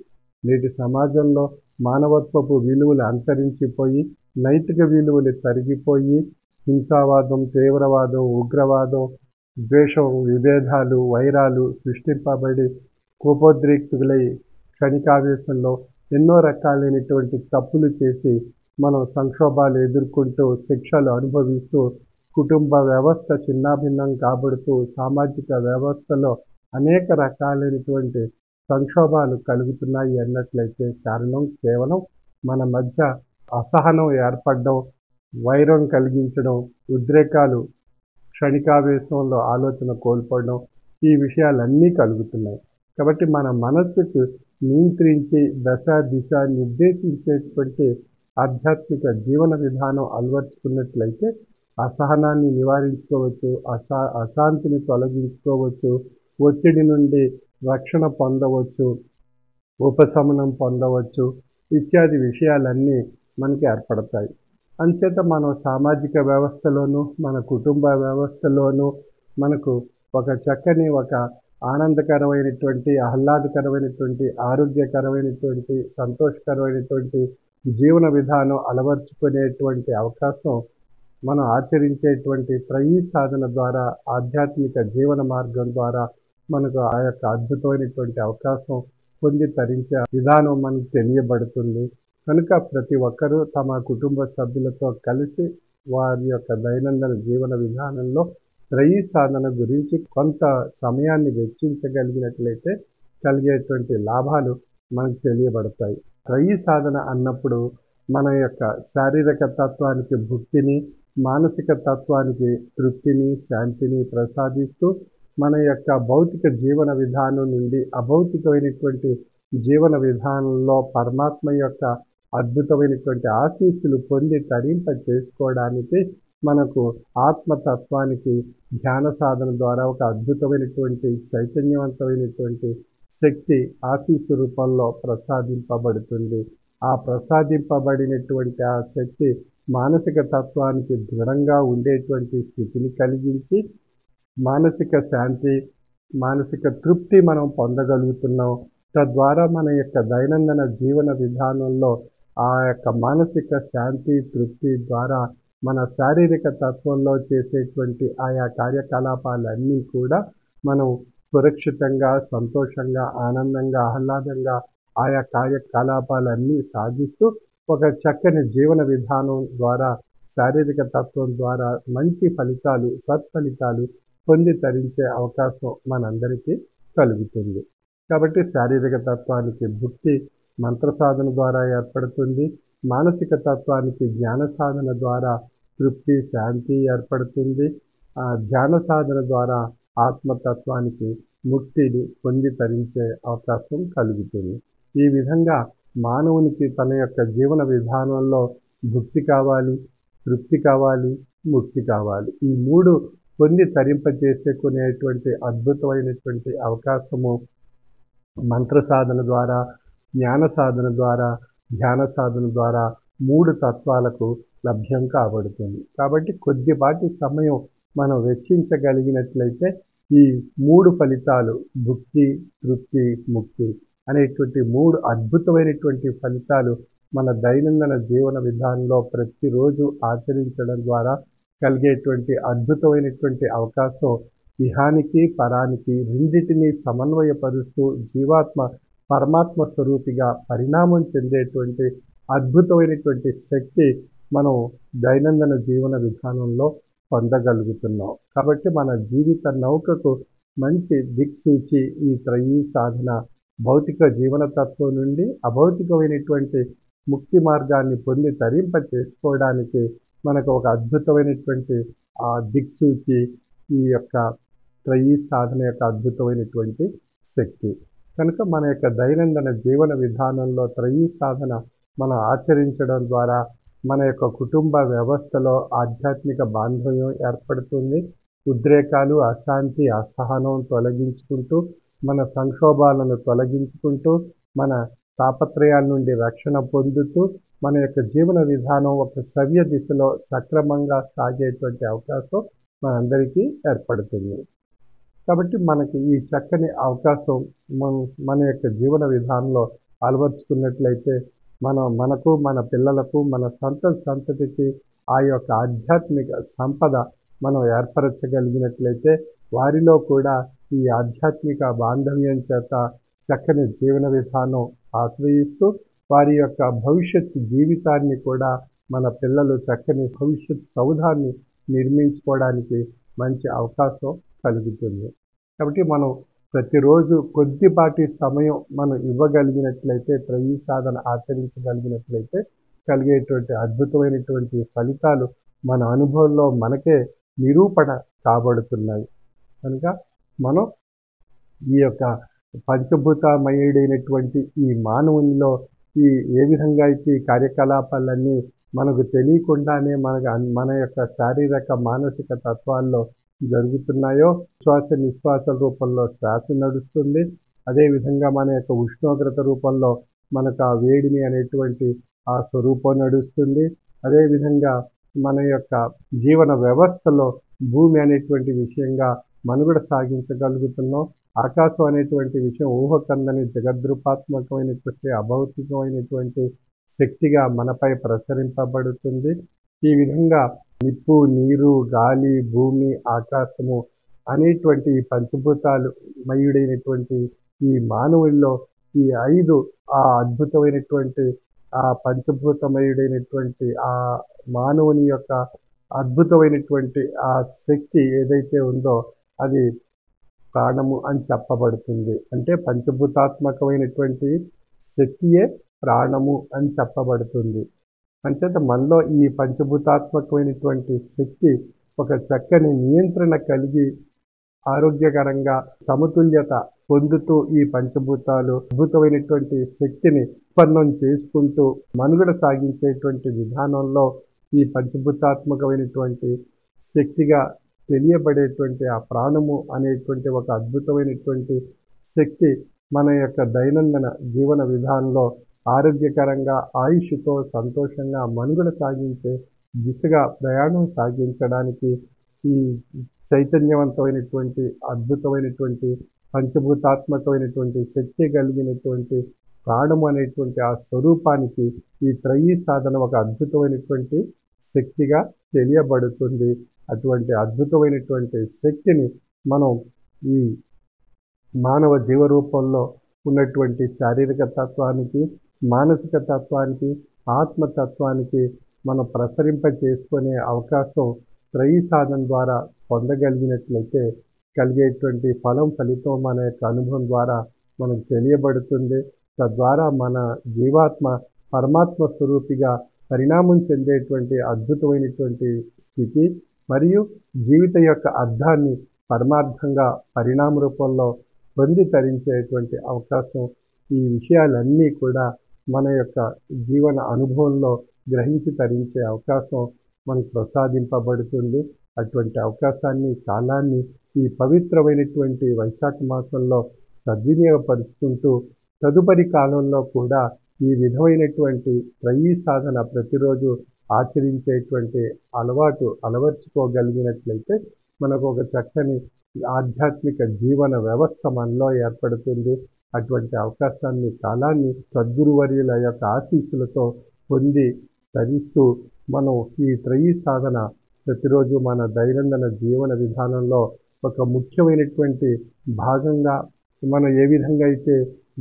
నేటి సమాజంలో మానవత్వపు విలువలు అంతరించిపోయి నైతిక విలువలు తరిగిపోయి హింసావాదం, తీవ్రవాదం, ఉగ్రవాదం, ద్వేషం, విభేదాలు, వైరాలు సృష్టింపబడి కోపోద్రిక్తులై క్షణికావేశంలో ఎన్నో రకాలైనటువంటి తప్పులు చేసి మనం సంక్షోభాలు ఎదుర్కొంటూ, శిక్షలు అనుభవిస్తూ, కుటుంబ వ్యవస్థ చిన్నాభిన్నం కాబడుతూ, సామాజిక వ్యవస్థలో అనేక రకాలైనటువంటి సంక్షోభాలు కలుగుతున్నాయి అన్నట్లయితే కారణం కేవలం మన మధ్య అసహనం ఏర్పడడం, వైరం కలిగించడం, ఉద్రేకాలు, క్షణికావేశంలో ఆలోచన కోల్పోవడం, ఈ విషయాలన్నీ కలుగుతున్నాయి. కాబట్టి మన మనస్సుకు నియంత్రించి దశ, దిశ నిర్దేశించేటువంటి ఆధ్యాత్మిక జీవన విధానం అలవర్చుకున్నట్లయితే అసహనాన్ని నివారించుకోవచ్చు, అశాంతిని తొలగించుకోవచ్చు, ఒత్తిడి నుండి రక్షణ పొందవచ్చు, ఉపశమనం పొందవచ్చు ఇత్యాది విషయాలన్నీ మనకి ఏర్పడతాయి. అంచేత మనం సామాజిక వ్యవస్థలోనూ, మన కుటుంబ వ్యవస్థలోనూ మనకు ఒక చక్కని, ఒక ఆనందకరమైనటువంటి, ఆహ్లాదకరమైనటువంటి, ఆరోగ్యకరమైనటువంటి, సంతోషకరమైనటువంటి జీవన విధానం అలవర్చుకునేటువంటి అవకాశం మనం ఆచరించేటువంటి త్రయీ సాధన ద్వారా, ఆధ్యాత్మిక జీవన మార్గం ద్వారా మనకు ఆ యొక్క అద్భుతమైనటువంటి అవకాశం పొంది తరించే విధానం మనకు తెలియబడుతుంది. కనుక ప్రతి ఒక్కరూ తమ కుటుంబ సభ్యులతో కలిసి వారి యొక్క దైనందిన జీవన విధానంలో త్రయీ సాధన గురించి కొంత సమయాన్ని వెచ్చించగలిగినట్లయితే కలిగేటువంటి లాభాలు మనకు తెలియబడతాయి. త్రయీ సాధన అన్నప్పుడు మన యొక్క శారీరక తత్వానికి భుక్తిని, మానసిక తత్వానికి తృప్తిని, శాంతిని ప్రసాదిస్తూ మన యొక్క భౌతిక జీవన విధానం నుండి అభౌతికమైనటువంటి జీవన విధానంలో పరమాత్మ యొక్క అద్భుతమైనటువంటి ఆశీస్సులు పొంది తరింప చేసుకోవడానికి మనకు ఆత్మతత్వానికి ధ్యాన సాధన ద్వారా ఒక అద్భుతమైనటువంటి చైతన్యవంతమైనటువంటి శక్తి ఆశీస్సు రూపంలో ప్రసాదింపబడుతుంది. ఆ ప్రసాదింపబడినటువంటి ఆ శక్తి మానసిక తత్వానికి దృఢంగా ఉండేటువంటి స్థితిని కలిగించి మానసిక శాంతి, మానసిక తృప్తి మనం పొందగలుగుతున్నాం. తద్వారా మన యొక్క దైనందిన జీవన విధానంలో ఆ యొక్క మానసిక శాంతి, తృప్తి ద్వారా మన శారీరక తత్వంలో చేసేటువంటి ఆయా కార్యకలాపాలన్నీ కూడా మనం సురక్షితంగా, సంతోషంగా, ఆనందంగా, ఆహ్లాదంగా ఆయా కార్యకలాపాలన్నీ సాగిస్తూ ఒక చక్కని జీవన విధానం ద్వారా, శారీరక తత్వం ద్వారా మంచి ఫలితాలు, సత్ఫలితాలు పొంది తరించే అవకాశం మనందరికీ కలుగుతుంది. కాబట్టి శారీరక తత్వానికి భుక్తి మంత్ర సాధన ద్వారా ఏర్పడుతుంది. మానసిక తత్వానికి జ్ఞాన సాధన ద్వారా తృప్తి, శాంతి ఏర్పడుతుంది. ధ్యాన సాధన ద్వారా ఆత్మతత్వానికి ముక్తిని పొంది తరించే అవకాశం కలుగుతుంది. ఈ విధంగా మానవునికి తన యొక్క జీవన విధానంలో భుక్తి కావాలి, తృప్తి కావాలి, ముక్తి కావాలి. ఈ మూడు పొంది తరింపజేసుకునేటువంటి అద్భుతమైనటువంటి అవకాశము మంత్ర సాధన ద్వారా, జ్ఞాన సాధన ద్వారా, ధ్యాన సాధన ద్వారా మూడు తత్వాలకు లభ్యం కాబడుతుంది. కాబట్టి కొద్దిపాటి సమయం మనం వెచ్చించగలిగినట్లయితే ఈ మూడు ఫలితాలు భుక్తి, తృప్తి, ముక్తి అనేటువంటి మూడు అద్భుతమైనటువంటి ఫలితాలు మన దైనందిన జీవన విధానంలో ప్రతిరోజు ఆచరించడం ద్వారా కలిగేటువంటి అద్భుతమైనటువంటి అవకాశం ఇహానికి, పరానికి రెండింటినీ సమన్వయపరుస్తూ జీవాత్మ పరమాత్మ స్వరూపిగా పరిణామం చెందేటువంటి అద్భుతమైనటువంటి శక్తి మనం దైనందిన జీవన విధానంలో పొందగలుగుతున్నాం. కాబట్టి మన జీవిత నౌకకు మంచి దిక్సూచి ఈ త్రయీ సాధన భౌతిక జీవనతత్వం నుండి అభౌతికమైనటువంటి ముక్తి మార్గాన్ని పొంది తరింప చేసుకోవడానికి మనకు ఒక అద్భుతమైనటువంటి దిక్సూచి ఈ యొక్క త్రయీ సాధన యొక్క అద్భుతమైనటువంటి శక్తి. కనుక మన యొక్క దైనందిన జీవన విధానంలో త్రయీ సాధన మనం ఆచరించడం ద్వారా మన యొక్క కుటుంబ వ్యవస్థలో ఆధ్యాత్మిక బాంధవ్యం ఏర్పడుతుంది. ఉద్రేకాలు, అశాంతి, అసహనం తొలగించుకుంటూ, మన సంక్షోభాలను తొలగించుకుంటూ, మన తాపత్రయాల నుండి రక్షణ పొందుతూ మన యొక్క జీవన విధానం ఒక సవ్య దిశలో సక్రమంగా సాగేటువంటి అవకాశం మనందరికీ ఏర్పడుతుంది. కాబట్టి మనకి ఈ చక్కని అవకాశం మన యొక్క జీవన విధానంలో అలవర్చుకున్నట్లయితే మనకు, మన పిల్లలకు, మన సంతతికి ఆ యొక్క ఆధ్యాత్మిక సంపద మనం ఏర్పరచగలిగినట్లయితే వారిలో కూడా ఈ ఆధ్యాత్మిక బాంధవ్యం చేత చక్కని జీవన విధానం ఆశ్రయిస్తూ వారి యొక్క భవిష్యత్ జీవితాన్ని కూడా మన పిల్లలు చక్కని భవిష్యత్ సౌధాన్ని నిర్మించుకోవడానికి మంచి అవకాశం కలుగుతుంది. కాబట్టి మనం ప్రతిరోజు కొద్దిపాటి సమయం మనం ఇవ్వగలిగినట్లయితే, త్రయీ సాధన ఆచరించగలిగినట్లయితే కలిగేటువంటి అద్భుతమైనటువంటి ఫలితాలు మన అనుభవంలో మనకే నిరూపణ కాబడుతున్నాయి. కనుక మనం ఈ యొక్క పంచభూతమయుడైనటువంటి ఈ మానవునిలో ఏ విధంగా అయితే ఈ కార్యకలాపాలన్నీ మనకు తెలియకుండానే మన యొక్క శారీరక మానసిక తత్వాల్లో జరుగుతున్నాయో, శ్వాస నిశ్వాసల రూపంలో శ్వాస నడుస్తుంది. అదేవిధంగా మన యొక్క ఉష్ణోగ్రత రూపంలో మనకు ఆ వేడిని అనేటువంటి ఆ స్వరూపం నడుస్తుంది. అదేవిధంగా మన యొక్క జీవన వ్యవస్థలో భూమి అనేటువంటి విషయంగా మనుగడ సాగించగలుగుతున్నాం. ఆకాశం అనేటువంటి విషయం ఊహకందని జగద్రూపాత్మకమైనటువంటి అభౌతికమైనటువంటి శక్తిగా మనపై ప్రసరింపబడుతుంది. ఈ విధంగా నిప్పు, నీరు, గాలి, భూమి, ఆకాశము అనేటువంటి ఈ పంచభూతాలు మయుడైనటువంటి ఈ మానవుల్లో ఈ 5 ఆ అద్భుతమైనటువంటి ఆ పంచభూతమయుడైనటువంటి ఆ మానవుని యొక్క అద్భుతమైనటువంటి ఆ శక్తి ఏదైతే ఉందో అది ప్రాణము అని చెప్పబడుతుంది. అంటే పంచభూతాత్మకమైనటువంటి శక్తియే ప్రాణము అని చెప్పబడుతుంది. అంచేత మనలో ఈ పంచభూతాత్మకమైనటువంటి శక్తి ఒక చక్కని నియంత్రణ కలిగి ఆరోగ్యకరంగా సమతుల్యత పొందుతూ ఈ పంచభూతాలు అద్భుతమైనటువంటి శక్తిని ఉత్పన్నం చేసుకుంటూ మనుగడ సాగించేటువంటి విధానంలో ఈ పంచభూతాత్మకమైనటువంటి శక్తిగా తెలియబడేటువంటి ఆ ప్రాణము అనేటువంటి ఒక అద్భుతమైనటువంటి శక్తి మన యొక్క దైనందిన జీవన విధానంలో ఆరోగ్యకరంగా ఆయుష్తో సంతోషంగా మనుగడ సాగించే దిశగా ప్రయాణం సాగించడానికి ఈ చైతన్యవంతమైనటువంటి అద్భుతమైనటువంటి పంచభూతాత్మకమైనటువంటి శక్తి కలిగినటువంటి ప్రాణము అనేటువంటి ఆ స్వరూపానికి ఈ త్రయీ సాధన ఒక అద్భుతమైనటువంటి శక్తిగా తెలియబడుతుంది. అటువంటి అద్భుతమైనటువంటి శక్తిని మనం ఈ మానవ జీవరూపంలో ఉన్నటువంటి శారీరక తత్వానికి, మానసిక తత్వానికి, ఆత్మతత్వానికి మనం ప్రసరింప చేసుకునే అవకాశం త్రయీ సాధన ద్వారా పొందగలిగినట్లయితే కలిగేటువంటి ఫలితం మన యొక్క అనుభవం ద్వారా మనకు తెలియబడుతుంది. తద్వారా మన జీవాత్మ పరమాత్మ స్వరూపిగా పరిణామం చెందేటువంటి అద్భుతమైనటువంటి స్థితి మరియు జీవిత యొక్క అర్థాన్ని పరమార్థంగా పరిణామ రూపంలో పొంది తరించేటువంటి అవకాశం ఈ విషయాలన్నీ కూడా మన యొక్క జీవన అనుభవంలో గ్రహించి తరించే అవకాశం మనకు ప్రసాదింపబడుతుంది. అటువంటి అవకాశాన్ని కాలాన్ని ఈ పవిత్రమైనటువంటి వైశాఖ మాసంలో సద్వినియోగపరుచుకుంటూ తదుపరి కాలంలో కూడా ఈ విధమైనటువంటి త్రయీ సాధన ప్రతిరోజు ఆచరించేటువంటి అలవాటు అలవర్చుకోగలిగినట్లయితే మనకు ఒక చక్కని ఆధ్యాత్మిక జీవన వ్యవస్థ మనలో ఏర్పడుతుంది. అటువంటి అవకాశాన్ని కాలాన్ని సద్గురువర్యుల యొక్క ఆశీస్సులతో పొంది తరిస్తూ మనం ఈ త్రయీ సాధన ప్రతిరోజు మన దైనందిన జీవన విధానంలో ఒక ముఖ్యమైనటువంటి భాగంగా మనం ఏ విధంగా అయితే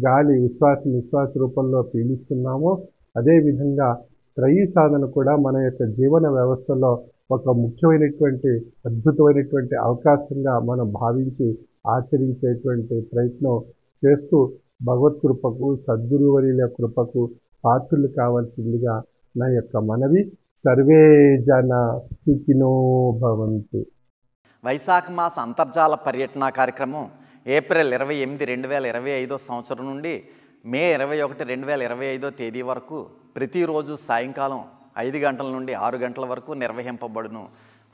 గాలి ఉచ్ఛ్వాస నిశ్వాస రూపంలో పీలుస్తున్నామో అదేవిధంగా త్రయీ సాధన కూడా మన యొక్క జీవన వ్యవస్థలో ఒక ముఖ్యమైనటువంటి అద్భుతమైనటువంటి అవకాశంగా మనం భావించి ఆచరించేటువంటి ప్రయత్నం చేస్తూ భగవత్కృపకు సద్గురువర్యుల కృపకు పాత్రులు కావాల్సిందిగా నా యొక్క మనవి. సర్వే జన సుఖినో భవంతు. వైశాఖ మాస అంతర్జాల పర్యటన కార్యక్రమం ఏప్రిల్ 28, 2025 సంవత్సరం నుండి మే 21, 2025 తేదీ వరకు ప్రతిరోజు సాయంకాలం 5 గంటల నుండి 6 గంటల వరకు నిర్వహింపబడును.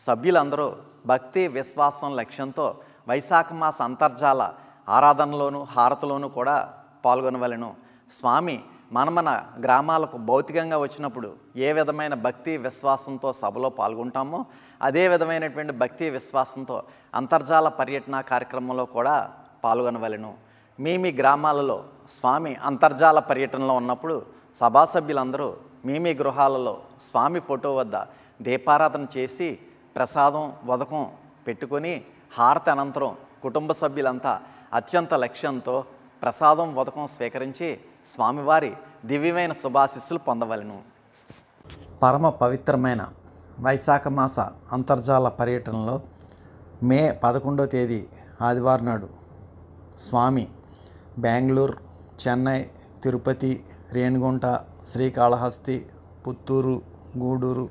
సభ్యులందరూ భక్తి విశ్వాసం లక్ష్యంతో వైశాఖ మాస అంతర్జాల ఆరాధనలోను హారతిలోను కూడా పాల్గొనవలెను. స్వామి మన గ్రామాలకు భౌతికంగా వచ్చినప్పుడు ఏ విధమైన భక్తి విశ్వాసంతో సభలో పాల్గొంటామో అదే విధమైనటువంటి భక్తి విశ్వాసంతో అంతర్జాల పర్యటన కార్యక్రమంలో కూడా పాల్గొనవలెను. మీ గ్రామాలలో స్వామి అంతర్జాల పర్యటనలో ఉన్నప్పుడు సభా సభ్యులందరూ మీ గృహాలలో స్వామి ఫోటో వద్ద దీపారాధన చేసి ప్రసాదం వదకం పెట్టుకొని హారతి అనంతరం కుటుంబ సభ్యులంతా అత్యంత లక్ష్యంతో ప్రసాదం వదకం స్వీకరించి స్వామివారి దివ్యమైన శుభాశీస్సులు పొందవలెను. పరమ పవిత్రమైన వైశాఖ మాస అంతర్జాల పర్యటనలో మే 11వ తేదీ ఆదివారం నాడు స్వామి బెంగళూరు, చెన్నై, తిరుపతి, రేణిగుంట, శ్రీకాళహస్తి, పుత్తూరు, గూడూరు,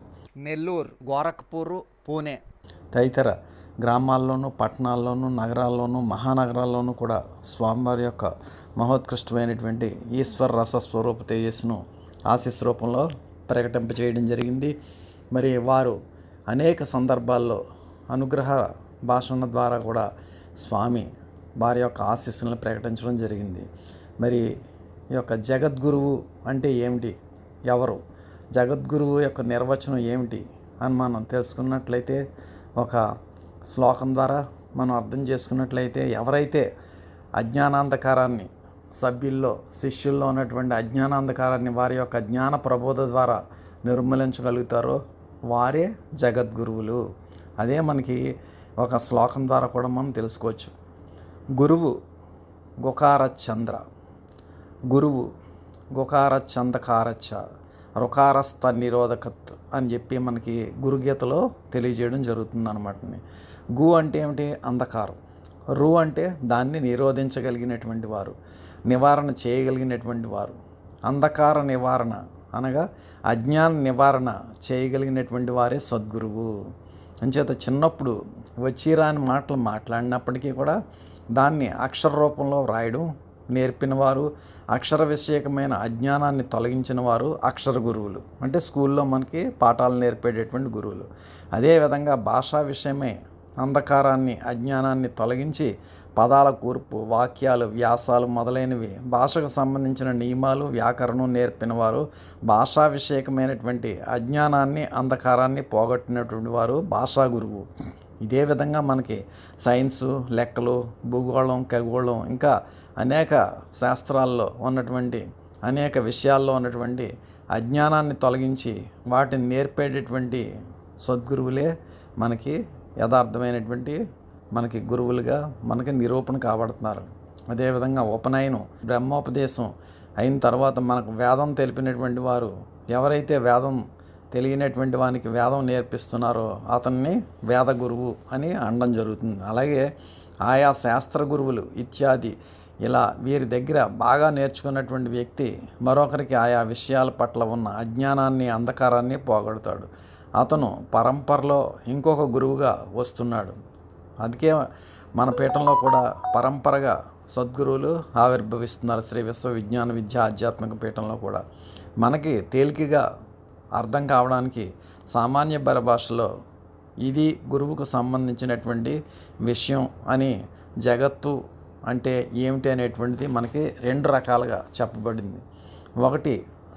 నెల్లూరు, గోరఖ్పూర్, పూణే తదితర గ్రామాల్లోనూ పట్టణాల్లోనూ నగరాల్లోనూ మహానగరాల్లోనూ కూడా స్వామివారి యొక్క మహోత్కృష్టమైనటువంటి ఈశ్వర రస స్వరూప తేజస్సును ఆశీస్ రూపంలో ప్రకటింపచేయడం జరిగింది. మరి వారు అనేక సందర్భాల్లో అనుగ్రహ భాషణ ద్వారా కూడా స్వామి వారి యొక్క ఆశీస్సులను ప్రకటించడం జరిగింది. మరి ఈ యొక్క జగద్గురువు అంటే ఏమిటి, ఎవరు, జగద్గురువు యొక్క నిర్వచనం ఏమిటి అని మనం తెలుసుకున్నట్లయితే ఒక శ్లోకం ద్వారా మనం అర్థం చేసుకున్నట్లయితే ఎవరైతే అజ్ఞానాంధకారాన్ని సభ్యుల్లో శిష్యుల్లో ఉన్నటువంటి అజ్ఞానాంధకారాన్ని వారి యొక్క జ్ఞాన ప్రబోధ ద్వారా నిర్మూలించగలుగుతారో వారే జగద్గురువులు. అదే మనకి ఒక శ్లోకం ద్వారా కూడా మనం తెలుసుకోవచ్చు. గురువు గుకారచంద్ర, గురువు గుకారచందకారచ్చ రుకారస్థ నిరోధకత్ అని చెప్పి మనకి గురుగీతలో తెలియజేయడం జరుగుతుంది అన్నమాట. గు అంటే ఏమిటి, అంధకారం. రు అంటే దాన్ని నిరోధించగలిగినటువంటి వారు, నివారణ చేయగలిగినటువంటి వారు. అంధకార నివారణ అనగా అజ్ఞాన నివారణ చేయగలిగినటువంటి వారే సద్గురువు. అంచేత చిన్నప్పుడు వచ్చిరాని మాటలు మాట్లాడినప్పటికీ కూడా దాన్ని అక్షర రూపంలో వ్రాయడం నేర్పిన వారు, అక్షర విషయకమైన అజ్ఞానాన్ని తొలగించిన వారు అక్షర గురువులు. అంటే స్కూల్లో మనకి పాఠాలు నేర్పేటటువంటి గురువులు. అదేవిధంగా భాషా విషయమై అంధకారాన్ని, అజ్ఞానాన్ని తొలగించి పదాల కూర్పు, వాక్యాలు, వ్యాసాలు మొదలైనవి, భాషకు సంబంధించిన నియమాలు, వ్యాకరణం నేర్పిన వారు, భాషా విషయకమైనటువంటి అజ్ఞానాన్ని, అంధకారాన్ని పోగొట్టినటువంటి వారు భాషా గురువు. ఇదే విధంగా మనకి సైన్సు, లెక్కలు, భూగోళం, ఖగోళం, ఇంకా అనేక శాస్త్రాల్లో ఉన్నటువంటి అనేక విషయాల్లో ఉన్నటువంటి అజ్ఞానాన్ని తొలగించి వాటిని నేర్పేటటువంటి సద్గురువులే మనకి యథార్థమైనటువంటి మనకి గురువులుగా మనకి నిరూపణ కాబడుతున్నారు. అదేవిధంగా ఉపనయనం, బ్రహ్మోపదేశం అయిన తర్వాత మనకు వేదం తెలిపినటువంటి వారు, ఎవరైతే వేదం తెలియనటువంటి వానికి వేదం నేర్పిస్తున్నారో అతన్ని వేద గురువు అని అనడం జరుగుతుంది. అలాగే ఆయా శాస్త్ర గురువులు ఇత్యాది ఇలా వీరి దగ్గర బాగా నేర్చుకున్నటువంటి వ్యక్తి మరొకరికి ఆయా విషయాల పట్ల ఉన్న అజ్ఞానాన్ని, అంధకారాన్ని పోగొడతాడు. అతను పరంపరలో ఇంకొక గురువుగా వస్తున్నాడు. అందుకే మన పీఠంలో కూడా పరంపరగా సద్గురువులు ఆవిర్భవిస్తున్నారు. శ్రీ విశ్వ విజ్ఞాన విద్య ఆధ్యాత్మిక పీఠంలో కూడా మనకి తేలికగా అర్థం కావడానికి సామాన్య భాషలో ఇది గురువుకు సంబంధించినటువంటి విషయం అని, జగత్తు అంటే ఏమిటి అనేటువంటిది మనకి రెండు రకాలుగా చెప్పబడింది. ఒకటి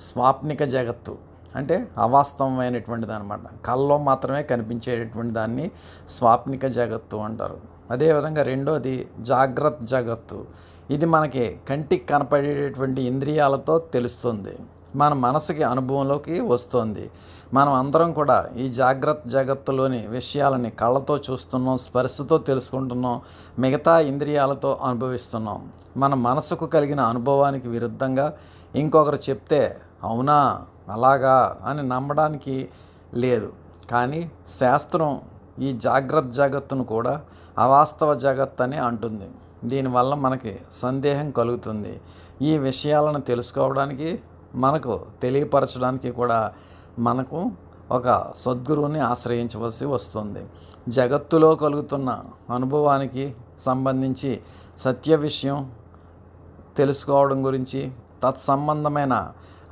స్వాప్నిక జగత్తు, అంటే అవాస్తవమైనటువంటిది అనమాట. కళ్ళలో మాత్రమే కనిపించేటటువంటి దాన్ని స్వాప్నిక జగత్తు అంటారు. అదేవిధంగా రెండోది జాగ్రత్త జగత్తు. ఇది మనకి కంటికి కనపడేటటువంటి ఇంద్రియాలతో తెలుస్తుంది, మన మనసుకి అనుభవంలోకి వస్తుంది. మనం అందరం కూడా ఈ జాగ్రత్త జగత్తులోని విషయాలని కళ్ళతో చూస్తున్నాం, స్పర్శతో తెలుసుకుంటున్నాం, మిగతా ఇంద్రియాలతో అనుభవిస్తున్నాం. మన మనసుకు కలిగిన అనుభవానికి విరుద్ధంగా ఇంకొకరు చెప్తే అవునా అలాగా అని నమ్మడానికి లేదు. కానీ శాస్త్రం ఈ జాగ్రత్త జగత్తును కూడా అవాస్తవ జగత్ అని అంటుంది. దీనివల్ల మనకి సందేహం కలుగుతుంది. ఈ విషయాలను తెలుసుకోవడానికి, మనకు తెలియపరచడానికి కూడా మనకు ఒక సద్గురువుని ఆశ్రయించవలసి వస్తుంది. జగత్తులో కలుగుతున్న అనుభవానికి సంబంధించి సత్య విషయం తెలుసుకోవడం గురించి, తత్సంబంధమైన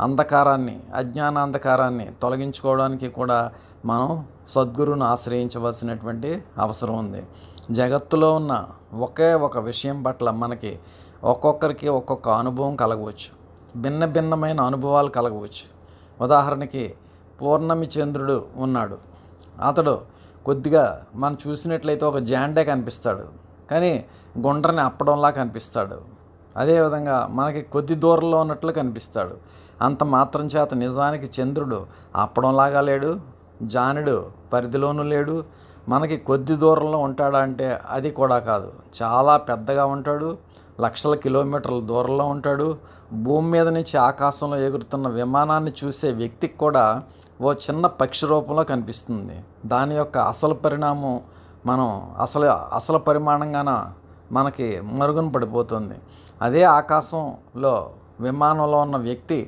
అంధకారాన్ని, అజ్ఞానాంధకారాన్ని తొలగించుకోవడానికి కూడా మనం సద్గురువును ఆశ్రయించవలసినటువంటి అవసరం ఉంది. జగత్తులో ఉన్న ఒకే ఒక విషయం పట్ల మనకి ఒక్కొక్కరికి ఒక్కొక్క అనుభవం కలగవచ్చు, భిన్న భిన్నమైన అనుభవాలు కలగవచ్చు. ఉదాహరణకి పూర్ణమి చంద్రుడు ఉన్నాడు. అతడు కొద్దిగా మనం చూసినట్లయితే ఒక జాండే కనిపిస్తాడు, కానీ గుండ్రని అప్పడంలా కనిపిస్తాడు. అదేవిధంగా మనకి కొద్ది దూరంలో ఉన్నట్లు కనిపిస్తాడు. అంత మాత్రం చేత నిజానికి చంద్రుడు అప్పడంలాగా లేడు, జానుడు పరిధిలోనూ లేడు. మనకి కొద్ది దూరంలో ఉంటాడా అంటే అది కూడా కాదు, చాలా పెద్దగా ఉంటాడు, లక్షల కిలోమీటర్ల దూరంలో ఉంటాడు. భూమి మీద నుంచి ఆకాశంలో ఎగురుతున్న విమానాన్ని చూసే వ్యక్తికి కూడా ఓ చిన్న పక్షి రూపంలో కనిపిస్తుంది. దాని యొక్క అసలు పరిణామం మనం అసలు పరిమాణంగాన మనకి మరుగున పడిపోతుంది. అదే ఆకాశంలో విమానంలో ఉన్న వ్యక్తి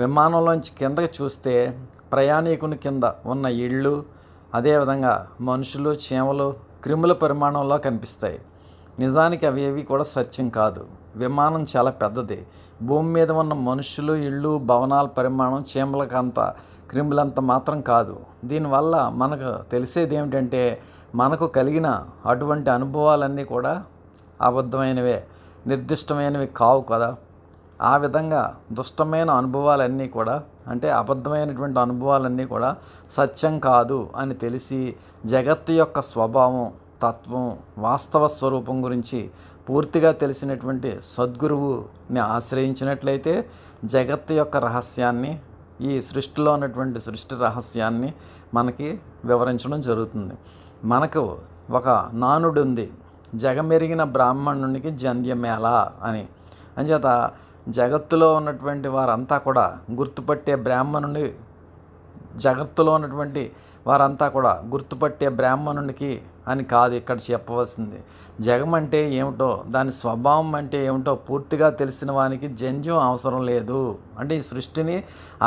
విమానంలోంచి కిందకి చూస్తే ప్రయాణికుని కింద ఉన్న ఇళ్ళు, అదేవిధంగా మనుషులు, చీమలు, క్రిముల పరిమాణంలో కనిపిస్తాయి. నిజానికి అవి కూడా సత్యం కాదు. విమానం చాలా పెద్దది. భూమి మీద ఉన్న మనుషులు, ఇళ్ళు, భవనాల పరిమాణం చీమలకంత, క్రిములంత మాత్రం కాదు. దీనివల్ల మనకు తెలిసేది ఏమిటంటే మనకు కలిగిన అటువంటి అనుభవాలన్నీ కూడా అబద్ధమైనవే, నిర్దిష్టమైనవి కావు కదా. ఆ విధంగా దుష్టమైన అనుభవాలన్నీ కూడా, అంటే అబద్ధమైనటువంటి అనుభవాలన్నీ కూడా సత్యం కాదు అని తెలిసి జగత్తు యొక్క స్వభావం, తత్వం, వాస్తవ స్వరూపం గురించి పూర్తిగా తెలిసినటువంటి సద్గురువుని ఆశ్రయించినట్లయితే జగత్తు యొక్క రహస్యాన్ని, ఈ సృష్టిలో ఉన్నటువంటి సృష్టి రహస్యాన్ని మనకి వివరించడం జరుగుతుంది. మనకు ఒక నానుడు ఉంది, జగమెరిగిన బ్రాహ్మణునికి జంధ్యమేళ అని. అంచేత జగత్తులో ఉన్నటువంటి వారంతా కూడా గుర్తుపట్టే బ్రాహ్మణుని జగత్తులో ఉన్నటువంటి వారంతా కూడా గుర్తుపట్టే బ్రాహ్మణునికి అని కాదు ఇక్కడ చెప్పవలసింది. జగం అంటే ఏమిటో, దాని స్వభావం అంటే ఏమిటో పూర్తిగా తెలిసిన వానికి జంధ్యం అవసరం లేదు. అంటే ఈ సృష్టిని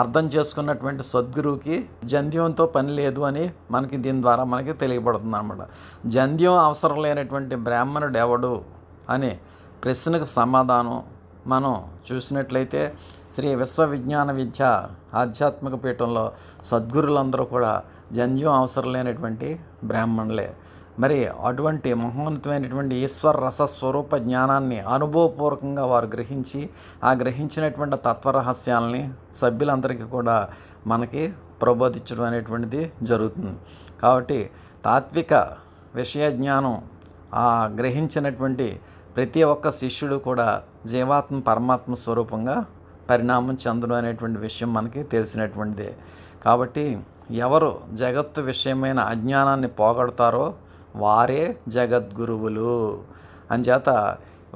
అర్థం చేసుకున్నటువంటి సద్గురువుకి జంధ్యంతో పని లేదు అని మనకి దీని ద్వారా మనకి తెలియబడుతుంది అన్నమాట. జంధ్యం అవసరం లేనటువంటి బ్రాహ్మణుడు ఎవడు అనే ప్రశ్నకు సమాధానం మనం చూసినట్లయితే శ్రీ విశ్వవిజ్ఞాన విద్య ఆధ్యాత్మిక పీఠంలో సద్గురులందరూ కూడా జంధ్యం అవసరం లేనటువంటి బ్రాహ్మణులే. మరి అటువంటి మహోన్నతమైనటువంటి ఈశ్వర రసస్వరూప జ్ఞానాన్ని అనుభవపూర్వకంగా వారు గ్రహించి ఆ గ్రహించినటువంటి తత్వరహస్యాలని సభ్యులందరికీ కూడా మనకి ప్రబోధించడం అనేటువంటిది జరుగుతుంది. కాబట్టి తాత్విక విషయ జ్ఞానం ఆ గ్రహించినటువంటి ప్రతి ఒక్క శిష్యుడు కూడా జీవాత్మ పరమాత్మ స్వరూపంగా పరిణామం చెందడం అనేటువంటి విషయం మనకి తెలిసినటువంటిదే. కాబట్టి ఎవరు జగత్తు విషయమైన అజ్ఞానాన్ని పోగొడతారో వారే జగద్గురువులు. అంచేత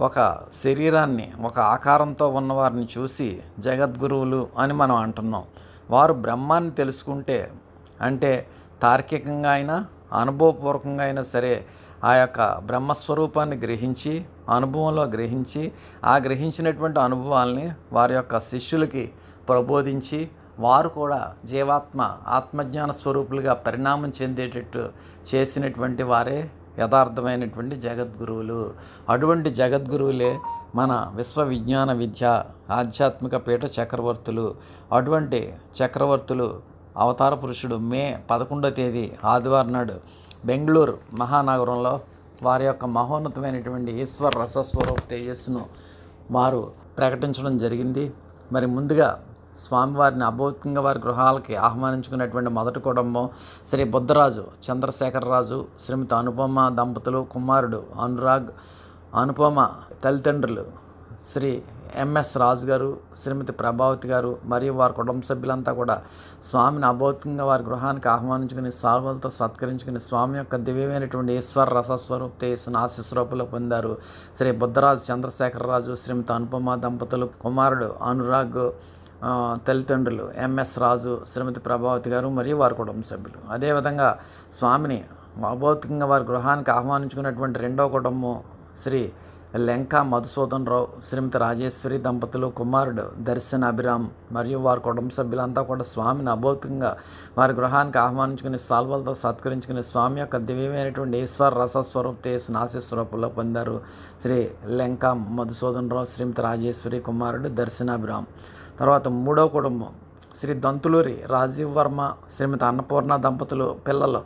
ఒక శరీరాన్ని ఒక ఆకారంతో ఉన్నవారిని చూసి జగద్గురువులు అని మనం అంటున్నాం. వారు బ్రహ్మాన్ని తెలుసుకుంటే, అంటే తార్కికంగా అయినా అనుభవపూర్వకంగా అయినా సరే ఆ యొక్క బ్రహ్మస్వరూపాన్ని గ్రహించి అనుభవంలో గ్రహించి ఆ గ్రహించినటువంటి అనుభవాల్ని వారి యొక్క శిష్యులకి ప్రబోధించి వారు కూడా జీవాత్మ ఆత్మజ్ఞాన స్వరూపులుగా పరిణామం చెందేటట్టు చేసినటువంటి వారే యథార్థమైనటువంటి జగద్గురువులు. అటువంటి జగద్గురువులే మన విశ్వవిజ్ఞాన విద్య ఆధ్యాత్మిక పీఠ చక్రవర్తులు. అటువంటి చక్రవర్తులు అవతార పురుషుడు మే 11వ తేదీ ఆదివారం నాడు బెంగళూరు మహానగరంలో వారి యొక్క మహోన్నతమైనటువంటి ఈశ్వర రసస్వరూప తేజస్సును వారు ప్రకటించడం జరిగింది. మరి ముందుగా స్వామివారిని అభౌతికంగా వారి గృహాలకి ఆహ్వానించుకున్నటువంటి మొదటి కుటుంబం శ్రీ బుద్ధరాజు చంద్రశేఖరరాజు శ్రీమతి అనుపమ దంపతులు, కుమారుడు అనురాగ్, అనుపమ తల్లిదండ్రులు శ్రీ ఎంఎస్ రాజు గారు, శ్రీమతి ప్రభావతి గారు మరియు వారి కుటుంబ సభ్యులంతా కూడా స్వామిని అభౌతికంగా వారి గృహానికి ఆహ్వానించుకుని సాల్వలతో సత్కరించుకుని స్వామి యొక్క దివ్యమైనటువంటి ఈశ్వర రసస్వరూప తేజస్సును ఆశీస్సురూపంలో పొందారు. శ్రీ బుద్ధరాజు చంద్రశేఖరరాజు శ్రీమతి అనుపమ దంపతులు, కుమారుడు అనురాగ్, తల్లిదండ్రులు ఎంఎస్ రాజు, శ్రీమతి ప్రభావతి గారు మరియు వారి కుటుంబ సభ్యులు. అదేవిధంగా స్వామిని అభౌతికంగా వారి గృహానికి ఆహ్వానించుకున్నటువంటి రెండో కుటుంబం శ్రీ లెంకా మధుసూదన్ రావు, శ్రీమతి రాజేశ్వరి దంపతులు, కుమారుడు దర్శన్ అభిరామ్ మరియు వారి కుటుంబ సభ్యులంతా కూడా స్వామిని అభౌతికంగా వారి గృహానికి ఆహ్వానించుకుని సాల్వలతో సత్కరించుకుని స్వామి యొక్క దివ్యమైనటువంటి ఈశ్వర రసస్వరూప తేజస్సును ఆశీస్సురూపంలో పొందారు. శ్రీ లెంకా మధుసూదన్ రావు, శ్రీమతి రాజేశ్వరి, కుమారుడు దర్శన్ అభిరామ్. తర్వాత మూడో కుటుంబం శ్రీ దంతులూరి రాజీవ్ వర్మ, శ్రీమతి అన్నపూర్ణ దంపతులు, పిల్లలు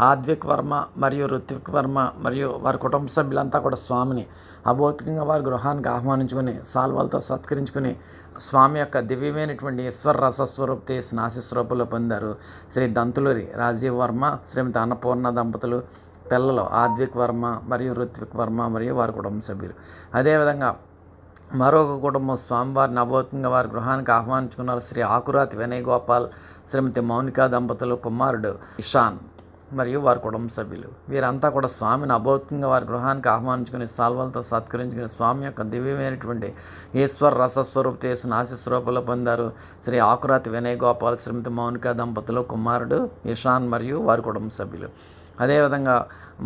ఆద్విక్ వర్మ మరియు రుత్విక్ వర్మ మరియు వారి కుటుంబ సభ్యులంతా కూడా స్వామిని అభౌతికంగా వారి గృహానికి ఆహ్వానించుకుని సాల్వలతో సత్కరించుకుని స్వామి యొక్క దివ్యమైనటువంటి ఈశ్వర రసస్వరూప తేజస్సును ఆశీస్సురూపంలో పొందారు. శ్రీ దంతులూరి రాజీవ్ వర్మ, శ్రీమతి అన్నపూర్ణ దంపతులు, పిల్లలు ఆద్విక్ వర్మ మరియు రుత్విక్ వర్మ మరియు వారి కుటుంబ సభ్యులు. అదేవిధంగా మరొక కుటుంబం స్వామివారిని అభౌతికంగా వారి గృహానికి ఆహ్వానించుకున్నారు. శ్రీ ఆకురాతి వినయ్ గోపాల్, శ్రీమతి మౌనికా దంపతులు, కుమారుడు ఇషాన్ మరియు వారి కుటుంబ సభ్యులు. వీరంతా కూడా స్వామిని అభౌతికంగా వారి గృహానికి ఆహ్వానించుకుని సాల్వలతో సత్కరించుకుని స్వామి యొక్క దివ్యమైనటువంటి ఈశ్వర రసస్వరూప తేజస్సును ఆశీస్సురూపంలో పొందారు. శ్రీ ఆకురాతి వినయ్ గోపాల్, శ్రీమతి మౌనికా దంపతులు, కుమారుడు ఇషాన్ మరియు వారి కుటుంబ సభ్యులు. అదేవిధంగా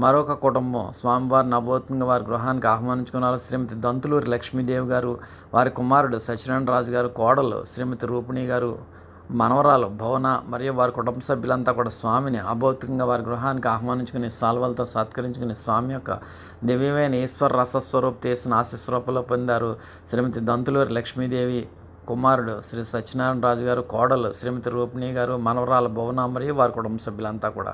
మరొక కుటుంబం స్వామివారిని అభౌతికంగా వారి గృహానికి ఆహ్వానించుకున్నారు. శ్రీమతి దంతులూరి లక్ష్మీదేవి గారు, వారి కుమారుడు సత్యనారాయణ రాజు గారు, కోడలు శ్రీమతి రూపిణి గారు, మనవరాలు భవన మరియు వారి కుటుంబ సభ్యులంతా కూడా స్వామిని అభౌతికంగా వారి గృహానికి ఆహ్వానించుకుని సాల్వలతో సత్కరించుకుని స్వామి యొక్క దివ్యమైన ఈశ్వర రసస్వరూప తేజస్సును ఆశీస్సురూపంలో పొందారు. శ్రీమతి దంతులూరి లక్ష్మీదేవి, కుమారుడు శ్రీ సత్యనారాయణ రాజు గారు, కోడలు శ్రీమతి రూపిణి గారు, మనవరాలు భవన మరియు వారి కుటుంబ సభ్యులంతా కూడా.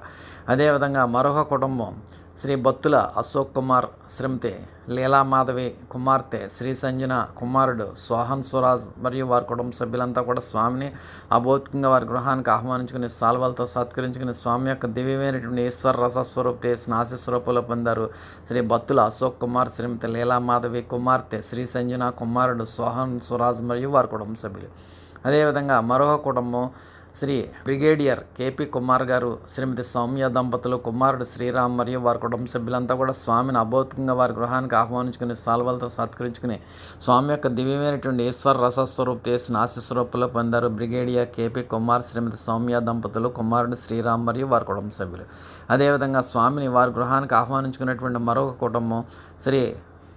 అదేవిధంగా మరొక కుటుంబం శ్రీ బత్తుల అశోక్ కుమార్, శ్రీమతి లీలామాధవి, కుమార్తె శ్రీ సంజన, కుమారుడు సోహన్ స్వరాజ్ మరియు వారి కుటుంబ సభ్యులంతా కూడా స్వామిని అభౌతికంగా వారి గృహానికి ఆహ్వానించుకుని సాల్వలతో సత్కరించుకుని స్వామి యొక్క దివ్యమైనటువంటి ఈశ్వర రసస్వరూప తేజస్సును ఆశీస్సురూపంలో పొందారు. శ్రీ బత్తుల అశోక్ కుమార్, శ్రీమతి లీలామాధవి, కుమార్తె శ్రీ సంజన, కుమారుడు సోహన్ స్వరాజ్ మరియు వారి కుటుంబ సభ్యులు. అదేవిధంగా మరొక కుటుంబం శ్రీ బ్రిగేడియర్ కేపీ కుమార్ గారు, శ్రీమతి సౌమ్య దంపతులు, కుమారుడు శ్రీరామ్ మరియు వారి కుటుంబ సభ్యులంతా కూడా స్వామిని అభౌతికంగా వారి గృహానికి ఆహ్వానించుకుని సాల్వలతో సత్కరించుకుని స్వామి యొక్క దివ్యమైనటువంటి ఈశ్వర రసస్వరూప చేసిన ఆశీస్వరూపంలో పొందారు. బ్రిగేడియర్ కేపీ కుమార్, శ్రీమతి సౌమ్య దంపతులు, కుమారుడు శ్రీరామ్ మరియు వారి కుటుంబ సభ్యులు. అదేవిధంగా స్వామిని వారి గృహానికి ఆహ్వానించుకున్నటువంటి మరొక కుటుంబం శ్రీ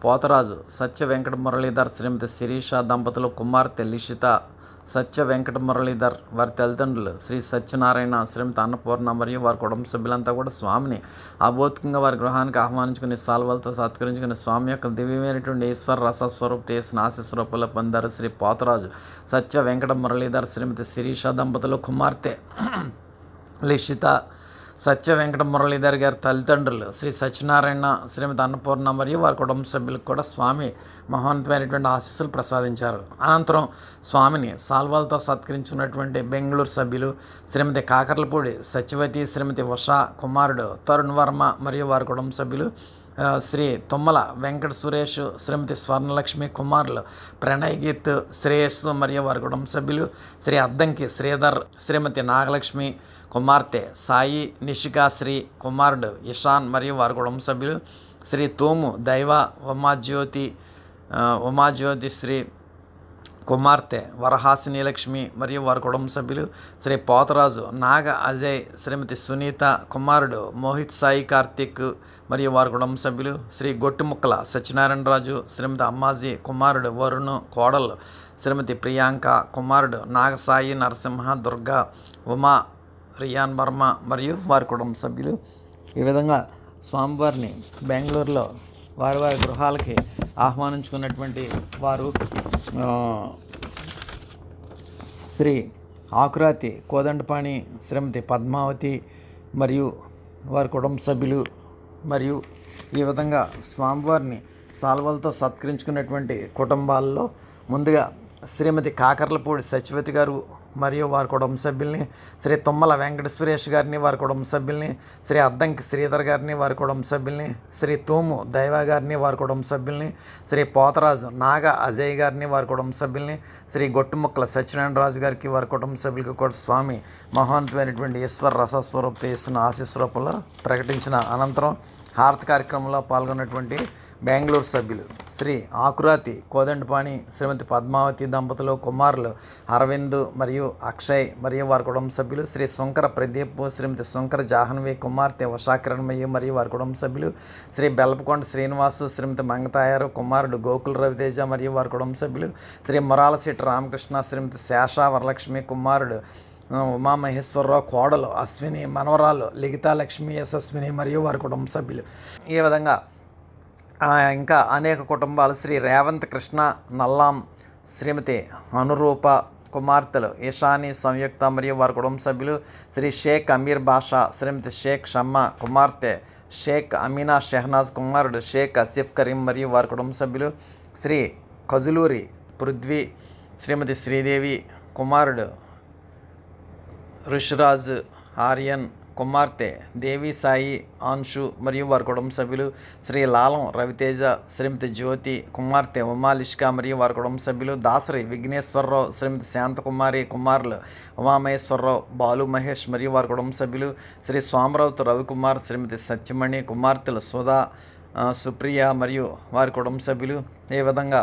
పోతరాజు సత్య వెంకట మురళీధర్, శ్రీమతి శిరీష దంపతులు, కుమార్తె లిషిత, సత్య వెంకట మురళీధర్ వారి తల్లిదండ్రులు శ్రీ సత్యనారాయణ, శ్రీమతి అన్నపూర్ణ మరియు వారి కుటుంబ సభ్యులంతా కూడా స్వామిని అభౌతికంగా వారి గృహానికి ఆహ్వానించుకుని సాల్వలతో సత్కరించుకుని స్వామి యొక్క దివ్యమైనటువంటి ఈశ్వర రసస్వరూప చేసిన ఆశీస్వరూపంలో పొందారు. శ్రీ పోతరాజు సత్య వెంకట మురళీధర్, శ్రీమతి శిరీష దంపతులు, కుమార్తె లిషిత, సత్య వెంకట మురళీధర్ గారి తల్లిదండ్రులు శ్రీ సత్యనారాయణ, శ్రీమతి అన్నపూర్ణ మరియు వారి కుటుంబ సభ్యులకు కూడా స్వామి మహోన్నతమైనటువంటి ఆశీస్సులు ప్రసాదించారు. అనంతరం స్వామిని సాల్వాలతో సత్కరించుకున్నటువంటి బెంగళూరు సభ్యులు శ్రీమతి కాకర్లపూడి సత్యవతి, శ్రీమతి ఉషా, కుమారుడు తరుణ్ వర్మ మరియు వారి కుటుంబ సభ్యులు, శ్రీ తుమ్మల వెంకట సురేష్, శ్రీమతి స్వర్ణలక్ష్మి, కుమారులు ప్రణయ్ గీత్, శ్రేయస్ మరియు వారి కుటుంబ సభ్యులు, శ్రీ అద్దంకి శ్రీధర్, శ్రీమతి నాగలక్ష్మి, కుమార్తె సాయి నిషికాశ్రీ, కుమారుడు ఇషాన్ మరియు వారి కుటుంబ సభ్యులు, శ్రీ తూము దైవ ఉమాజ్యోతి శ్రీ, కుమార్తె వరహాసిని లక్ష్మి మరియు వారి కుటుంబ సభ్యులు, శ్రీ పోతరాజు నాగ అజయ్, శ్రీమతి సునీత, కుమారుడు మోహిత్ సాయి కార్తిక్ మరియు వారి కుటుంబ సభ్యులు, శ్రీ గొట్టుముక్కల సత్యనారాయణ రాజు, శ్రీమతి అమ్మాజీ, కుమారుడు వరుణ్, కోడలు శ్రీమతి ప్రియాంక, కుమారుడు నాగసాయి నరసింహ, దుర్గా, ఉమా, రియాన్ వర్మ మరియు వారి కుటుంబ సభ్యులు. ఈ విధంగా స్వామివారిని బెంగళూరులో వారి వారి గృహాలకి ఆహ్వానించుకున్నటువంటి వారు శ్రీ ఆకురాతి కోదండపాణి, శ్రీమతి పద్మావతి మరియు వారి కుటుంబ సభ్యులు. మరియు ఈ విధంగా స్వామివారిని సాల్వలతో సత్కరించుకున్నటువంటి కుటుంబాల్లో ముందుగా శ్రీమతి కాకర్లపూడి సత్యవతి గారు మరియు వారి కుటుంబ సభ్యుల్ని, శ్రీ తుమ్మల వెంకట సురేష్ గారిని వారి కుటుంబ సభ్యుల్ని, శ్రీ అద్దంకి శ్రీధర్ గారిని వారి కుటుంబ సభ్యుల్ని, శ్రీ తూము దైవ గారిని వారి కుటుంబ సభ్యుల్ని, శ్రీ పోతరాజు నాగ అజయ్ గారిని వారి కుటుంబ సభ్యుల్ని, శ్రీ గొట్టుముక్కల సత్యనారాయణ రాజు గారికి వారి కుటుంబ సభ్యులకు కూడా స్వామి మహోన్నతమైనటువంటి ఈశ్వర రసస్వరూప చేస్తున్న ఆశీస్వరూపంలో ప్రకటించిన అనంతరం హారతి కార్యక్రమంలో పాల్గొన్నటువంటి బెంగళూరు సభ్యులు శ్రీ ఆకురాతి కోదండపాణి, శ్రీమతి పద్మావతి దంపతులు, కుమారులు అరవింద్ మరియు అక్షయ్ మరియు వారి కుటుంబ సభ్యులు, శ్రీ శంకర ప్రదీప్, శ్రీమతి శంకర జాహ్నవి, కుమార్తె ఉషాకిరణమయ్య మరియు వారి కుటుంబ సభ్యులు, శ్రీ బెల్పకొండ శ్రీనివాసు, శ్రీమతి మంగతాయారు, కుమారుడు గోకుల్ రవితేజ మరియు వారి కుటుంబ సభ్యులు, శ్రీ మురాలశెట్టి రామకృష్ణ, శ్రీమతి శేష వరలక్ష్మి, కుమారుడు ఉమామహేశ్వరరావు, కోడలు అశ్విని, మనవరాలు లిఖితాలక్ష్మి, యశస్విని మరియు వారి కుటుంబ సభ్యులు. ఈ విధంగా ఇంకా అనేక కుటుంబాలు శ్రీ రేవంత్ కృష్ణ నల్లాం, శ్రీమతి అనురూప, కుమార్తెలు ఈశాని, సంయుక్త మరియు వారి కుటుంబ సభ్యులు, శ్రీ షేక్ అమీర్ బాషా, శ్రీమతి షేక్ షమ్మ, కుమార్తె షేక్ అమీనా షెహనాజ్, కుమారుడు షేక్ అసిఫ్ కరీం మరియు వారి కుటుంబ సభ్యులు, శ్రీ కజులూరి పృథ్వీ, శ్రీమతి శ్రీదేవి, కుమారుడు ఋషిరాజ్ ఆర్యన్, కుమార్తె దేవి సాయి ఆన్షు మరియు వారి కుటుంబ సభ్యులు, శ్రీ లాలం రవితేజ, శ్రీమతి జ్యోతి, కుమార్తె ఉమాలిష్క మరియు వారి కుటుంబ సభ్యులు, దాసరి విఘ్నేశ్వరరావు, శ్రీమతి శాంతకుమారి, కుమారులు ఉమామహేశ్వరరావు, బాలు మహేష్ మరియు వారి కుటుంబ సభ్యులు, శ్రీ సోమరావుతు రవికుమార్, శ్రీమతి సత్యమణి, కుమార్తెలు సుధా, సుప్రియ మరియు వారి కుటుంబ సభ్యులు. ఈ విధంగా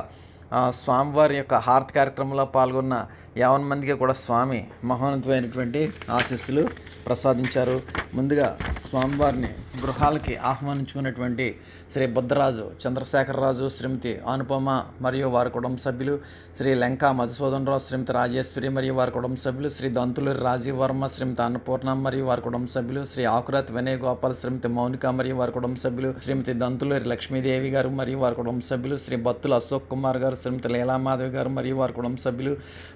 స్వామివారి యొక్క హారతి కార్యక్రమంలో పాల్గొన్న 50 మందికి కూడా స్వామి మహోన్నతమైనటువంటి ఆశీస్సులు ప్రసాదించారు. ముందుగా స్వామివారిని గృహాలకి ఆహ్వానించుకున్నటువంటి శ్రీ బుద్ధరాజు చంద్రశేఖరరాజు, శ్రీమతి అనుపమ మరియు వారి కుటుంబ సభ్యులు, శ్రీ లంకా మధుసూదనరావు, శ్రీమతి రాజేశ్వరి మరియు వారి కుటుంబ సభ్యులు, శ్రీ దంతులూరి రాజీవ్ వర్మ, శ్రీమతి అన్నపూర్ణ మరియు వారి కుటుంబ సభ్యులు, శ్రీ ఆకురాతి వినయ్ గోపాల్, శ్రీమతి మౌనిక మరియు వారి కుటుంబ సభ్యులు, శ్రీమతి దంతులూరి లక్ష్మీదేవి గారు మరియు వారి కుటుంబ సభ్యులు, శ్రీ బత్తుల అశోక్ కుమార్ గారు, శ్రీమతి లీలామాధవి గారు మరియు వారి కుటుంబ సభ్యులు,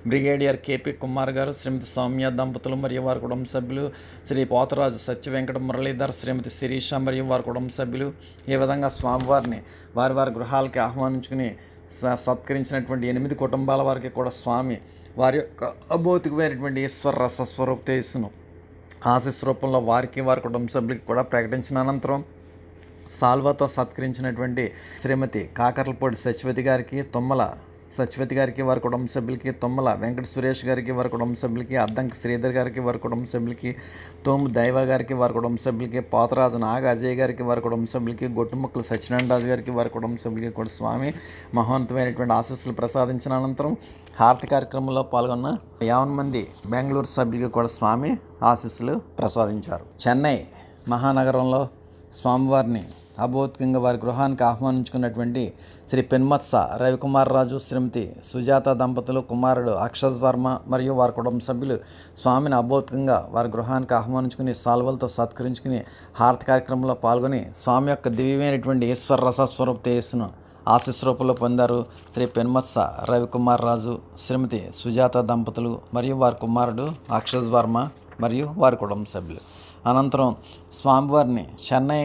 బ్రిగేడియర్ కేపీ కుమార్ గారు, శ్రీమతి సౌమ్య దంపతులు మరియు వారి కుటుంబ సభ్యులు, శ్రీ పోతరాజు సత్య వెంకట మురళీధర్, శ్రీమతి శిరీష మరియు వారి కుటుంబ సభ్యులు. ఈ విధంగా స్వామివారిని వారి వారి గృహాలకి ఆహ్వానించుకుని సత్కరించినటువంటి 8 కుటుంబాల వారికి కూడా స్వామి వారి యొక్క అభౌతికమైనటువంటి ఈశ్వర రసస్వరూప తేజస్సును ఆశీస్వరూపంలో వారికి వారి కుటుంబ సభ్యులకి కూడా ప్రకటించిన అనంతరం సాల్వాతో సత్కరించినటువంటి శ్రీమతి కాకర్లపూడి సత్యవతి గారికి, తుమ్మల సత్యవతి గారికి, వారి కుటుంబ సభ్యులకి, తుమ్మల వెంకట సురేష్ గారికి, వారి కుటుంబ సభ్యులకి, అద్దంకి శ్రీధర్ గారికి, వారి కుటుంబ సభ్యులకి, తోము దైవ గారికి, వారి కుటుంబ సభ్యులకి, పోతరాజు నాగ అజయ్ గారికి, వారి కుటుంబ సభ్యులకి, గొట్టుముక్కల సత్యనారాయణ రాజు గారికి, వారి కుటుంబ సభ్యులకి కూడా స్వామి మహోన్నతమైనటువంటి ఆశీస్సులు ప్రసాదించిన అనంతరం హారతి కార్యక్రమంలో పాల్గొన్న 50 మంది బెంగళూరు సభ్యులకి కూడా స్వామి ఆశీస్సులు ప్రసాదించారు. చెన్నై మహానగరంలో స్వామివారిని అభౌతికంగా వారి గృహానికి ఆహ్వానించుకున్నటువంటి శ్రీ పెన్మత్స రవికుమార్ రాజు, శ్రీమతి సుజాత దంపతులు, కుమారుడు అక్షజ్ వర్మ మరియు వారి కుటుంబ సభ్యులు స్వామిని అభౌతికంగా వారి గృహానికి ఆహ్వానించుకుని సాల్వలతో సత్కరించుకుని హారతి కార్యక్రమంలో పాల్గొని స్వామి యొక్క దివ్యమైనటువంటి ఈశ్వర రసస్వరూప తేజస్సును ఆశీస్సురూపంలో పొందారు. శ్రీ పెన్మత్స రవికుమార్ రాజు, శ్రీమతి సుజాత దంపతులు మరియు వారి కుమారుడు అక్షజ్ వర్మ మరియు వారి కుటుంబ సభ్యులు. అనంతరం స్వామివారిని చెన్నై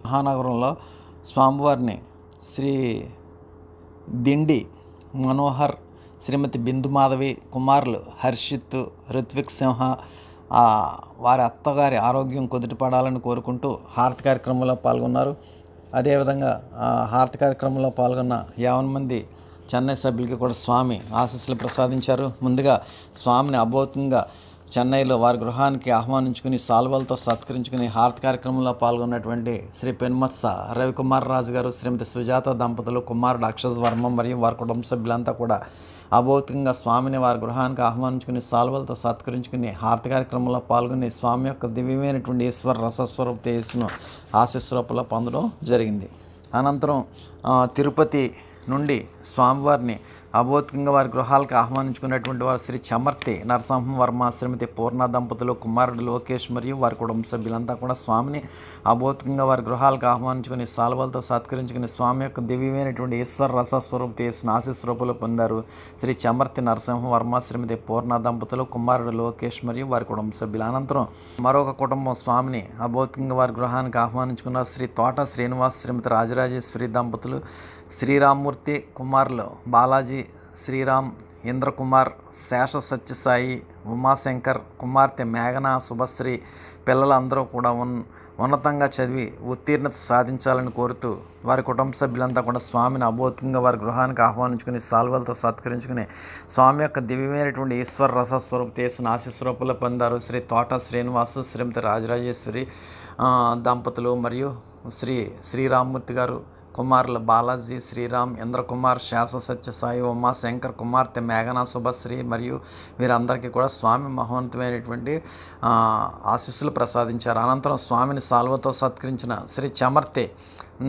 మహానగరంలో స్వామివారిని శ్రీ దిండి మనోహర్, శ్రీమతి బిందు మాధవి, కుమారులు హర్షిత్, ఋత్విక్ సింహ వారి అత్తగారి ఆరోగ్యం కుదుటపడాలని కోరుకుంటూ హారతి కార్యక్రమంలో పాల్గొన్నారు. అదేవిధంగా హారతి కార్యక్రమంలో పాల్గొన్న 50 మంది చెన్నై సభ్యులకి కూడా స్వామి ఆశీస్సులు ప్రసాదించారు. ముందుగా స్వామిని అభౌతికంగా చెన్నైలో వారి గృహానికి ఆహ్వానించుకుని సాల్వలతో సత్కరించుకుని హారతి కార్యక్రమంలో పాల్గొన్నటువంటి శ్రీ పెన్మత్స రవికుమార్ రాజు గారు, శ్రీమతి సుజాత దంపతులు, కుమారుడు అక్షజ్ వర్మ మరియు వారి కుటుంబ సభ్యులంతా కూడా అభౌతికంగా స్వామిని వారి గృహానికి ఆహ్వానించుకుని సాల్వలతో సత్కరించుకుని హారతి కార్యక్రమంలో పాల్గొని స్వామి యొక్క దివ్యమైనటువంటి ఈశ్వర రసస్వరూప తేజస్సును ఆశీస్సురూపంలో పొందడం జరిగింది. అనంతరం తిరుపతి నుండి స్వామివారిని అభౌతికంగా వారి గృహాలకు ఆహ్వానించుకున్నటువంటి వారు శ్రీ చమర్తి నరసింహ వర్మ, శ్రీమతి పూర్ణ దంపతులు, కుమారుడు లోకేష్ మరియు వారి కుటుంబ సభ్యులంతా కూడా స్వామిని అభౌతికంగా వారి గృహాలకు ఆహ్వానించుకుని సాల్వలతో సత్కరించుకుని స్వామి యొక్క దివ్యమైనటువంటి ఈశ్వర రసస్వరూప తేజస్సును ఆశీస్సురూపంలో పొందారు. శ్రీ చమర్తి నరసింహ వర్మ, శ్రీమతి పూర్ణ దంపతులు, కుమారుడు లోకేష్ మరియు వారి కుటుంబ సభ్యులు. అనంతరం మరొక కుటుంబం స్వామిని అభౌతికంగా వారి గృహానికి ఆహ్వానించుకున్నారు. శ్రీ తోట శ్రీనివాస్, శ్రీమతి రాజరాజేశ్వరి దంపతులు, శ్రీరామ్మూర్తి, కుమారులు బాలాజీ, శ్రీరామ్, ఇంద్రకుమార్, శేష సత్యసాయి, ఉమాశంకర్, కుమార్తె మేఘన, శుభశ్రీ పిల్లలందరూ కూడా ఉన్నతంగా చదివి ఉత్తీర్ణత సాధించాలని కోరుతూ వారి కుటుంబ సభ్యులంతా కూడా స్వామిని అభౌతికంగా వారి గృహానికి ఆహ్వానించుకుని సాల్వలతో సత్కరించుకుని స్వామి యొక్క దివ్యమైనటువంటి ఈశ్వర రసస్వరూప తేజస్సును ఆశీస్సురూపంలో పొందారు. శ్రీ తోట శ్రీనివాసు, శ్రీమతి రాజరాజేశ్వరి దంపతులు మరియు శ్రీరామ్మూర్తి గారు, కుమారులు బాలాజీ, శ్రీరామ్, ఇంద్రకుమార్, శేష సత్యసాయి, ఉమాశంకర్, కుమార్తె మేఘన, శుభశ్రీ మరియు వీరందరికీ కూడా స్వామి మహోన్నతమైనటువంటి ఆశీస్సులు ప్రసాదించారు. అనంతరం స్వామిని సాల్వతో సత్కరించిన శ్రీ చమర్తి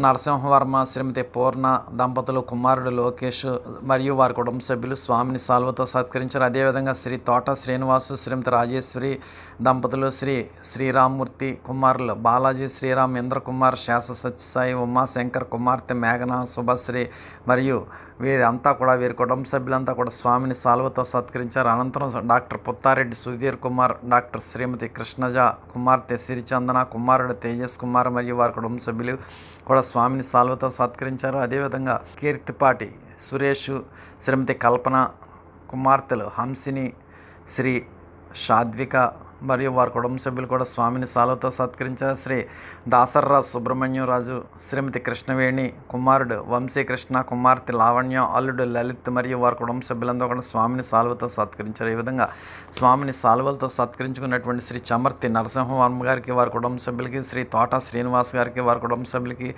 నరసింహవర్మ, శ్రీమతి పూర్ణ దంపతులు, కుమారుడు లోకేష్ మరియు వారి కుటుంబ సభ్యులు స్వామిని సాల్వతో సత్కరించారు. అదేవిధంగా శ్రీ తోట శ్రీనివాసు, శ్రీమతి రాజేశ్వరి దంపతులు, శ్రీరామ్మూర్తి, కుమారులు బాలాజీ, శ్రీరామ్, ఇంద్రకుమార్, శేష సత్యసాయి, ఉమాశంకర్, కుమార్తె మేఘన, శుభశ్రీ మరియు వీరంతా కూడా వీరి కుటుంబ సభ్యులంతా కూడా స్వామిని సాల్వతో సత్కరించారు. అనంతరం డాక్టర్ పుత్తారెడ్డి సుధీర్ కుమార్, డాక్టర్ శ్రీమతి కృష్ణజ, కుమార్తె సిరిచందన, కుమారుడు తేజస్ కుమార్ మరియు వారి కుటుంబ సభ్యులు కూడా స్వామిని సాల్వతో సత్కరించారు. అదేవిధంగా కీర్తిపాటి సురేష్, శ్రీమతి కల్పన, కుమార్తెలు హంసిని, శ్రీ షాద్విక మరియు వారి కుటుంబ సభ్యులు కూడా స్వామిని సాల్వతో సత్కరించారు. శ్రీ దాసర్రాజు సుబ్రహ్మణ్యం రాజు, శ్రీమతి కృష్ణవేణి, కుమారుడు వంశీకృష్ణ, కుమార్తె లావణ్య, అల్లుడు లలిత్ మరియు వారి కుటుంబ సభ్యులందరూ కూడా స్వామిని సాల్వతో సత్కరించారు. ఈ విధంగా స్వామిని సాల్వలతో సత్కరించుకున్నటువంటి శ్రీ చమర్తి నరసింహవర్మ గారికి, వారి కుటుంబ సభ్యులకి, శ్రీ తోట శ్రీనివాస్ గారికి, వారి కుటుంబ సభ్యులకి,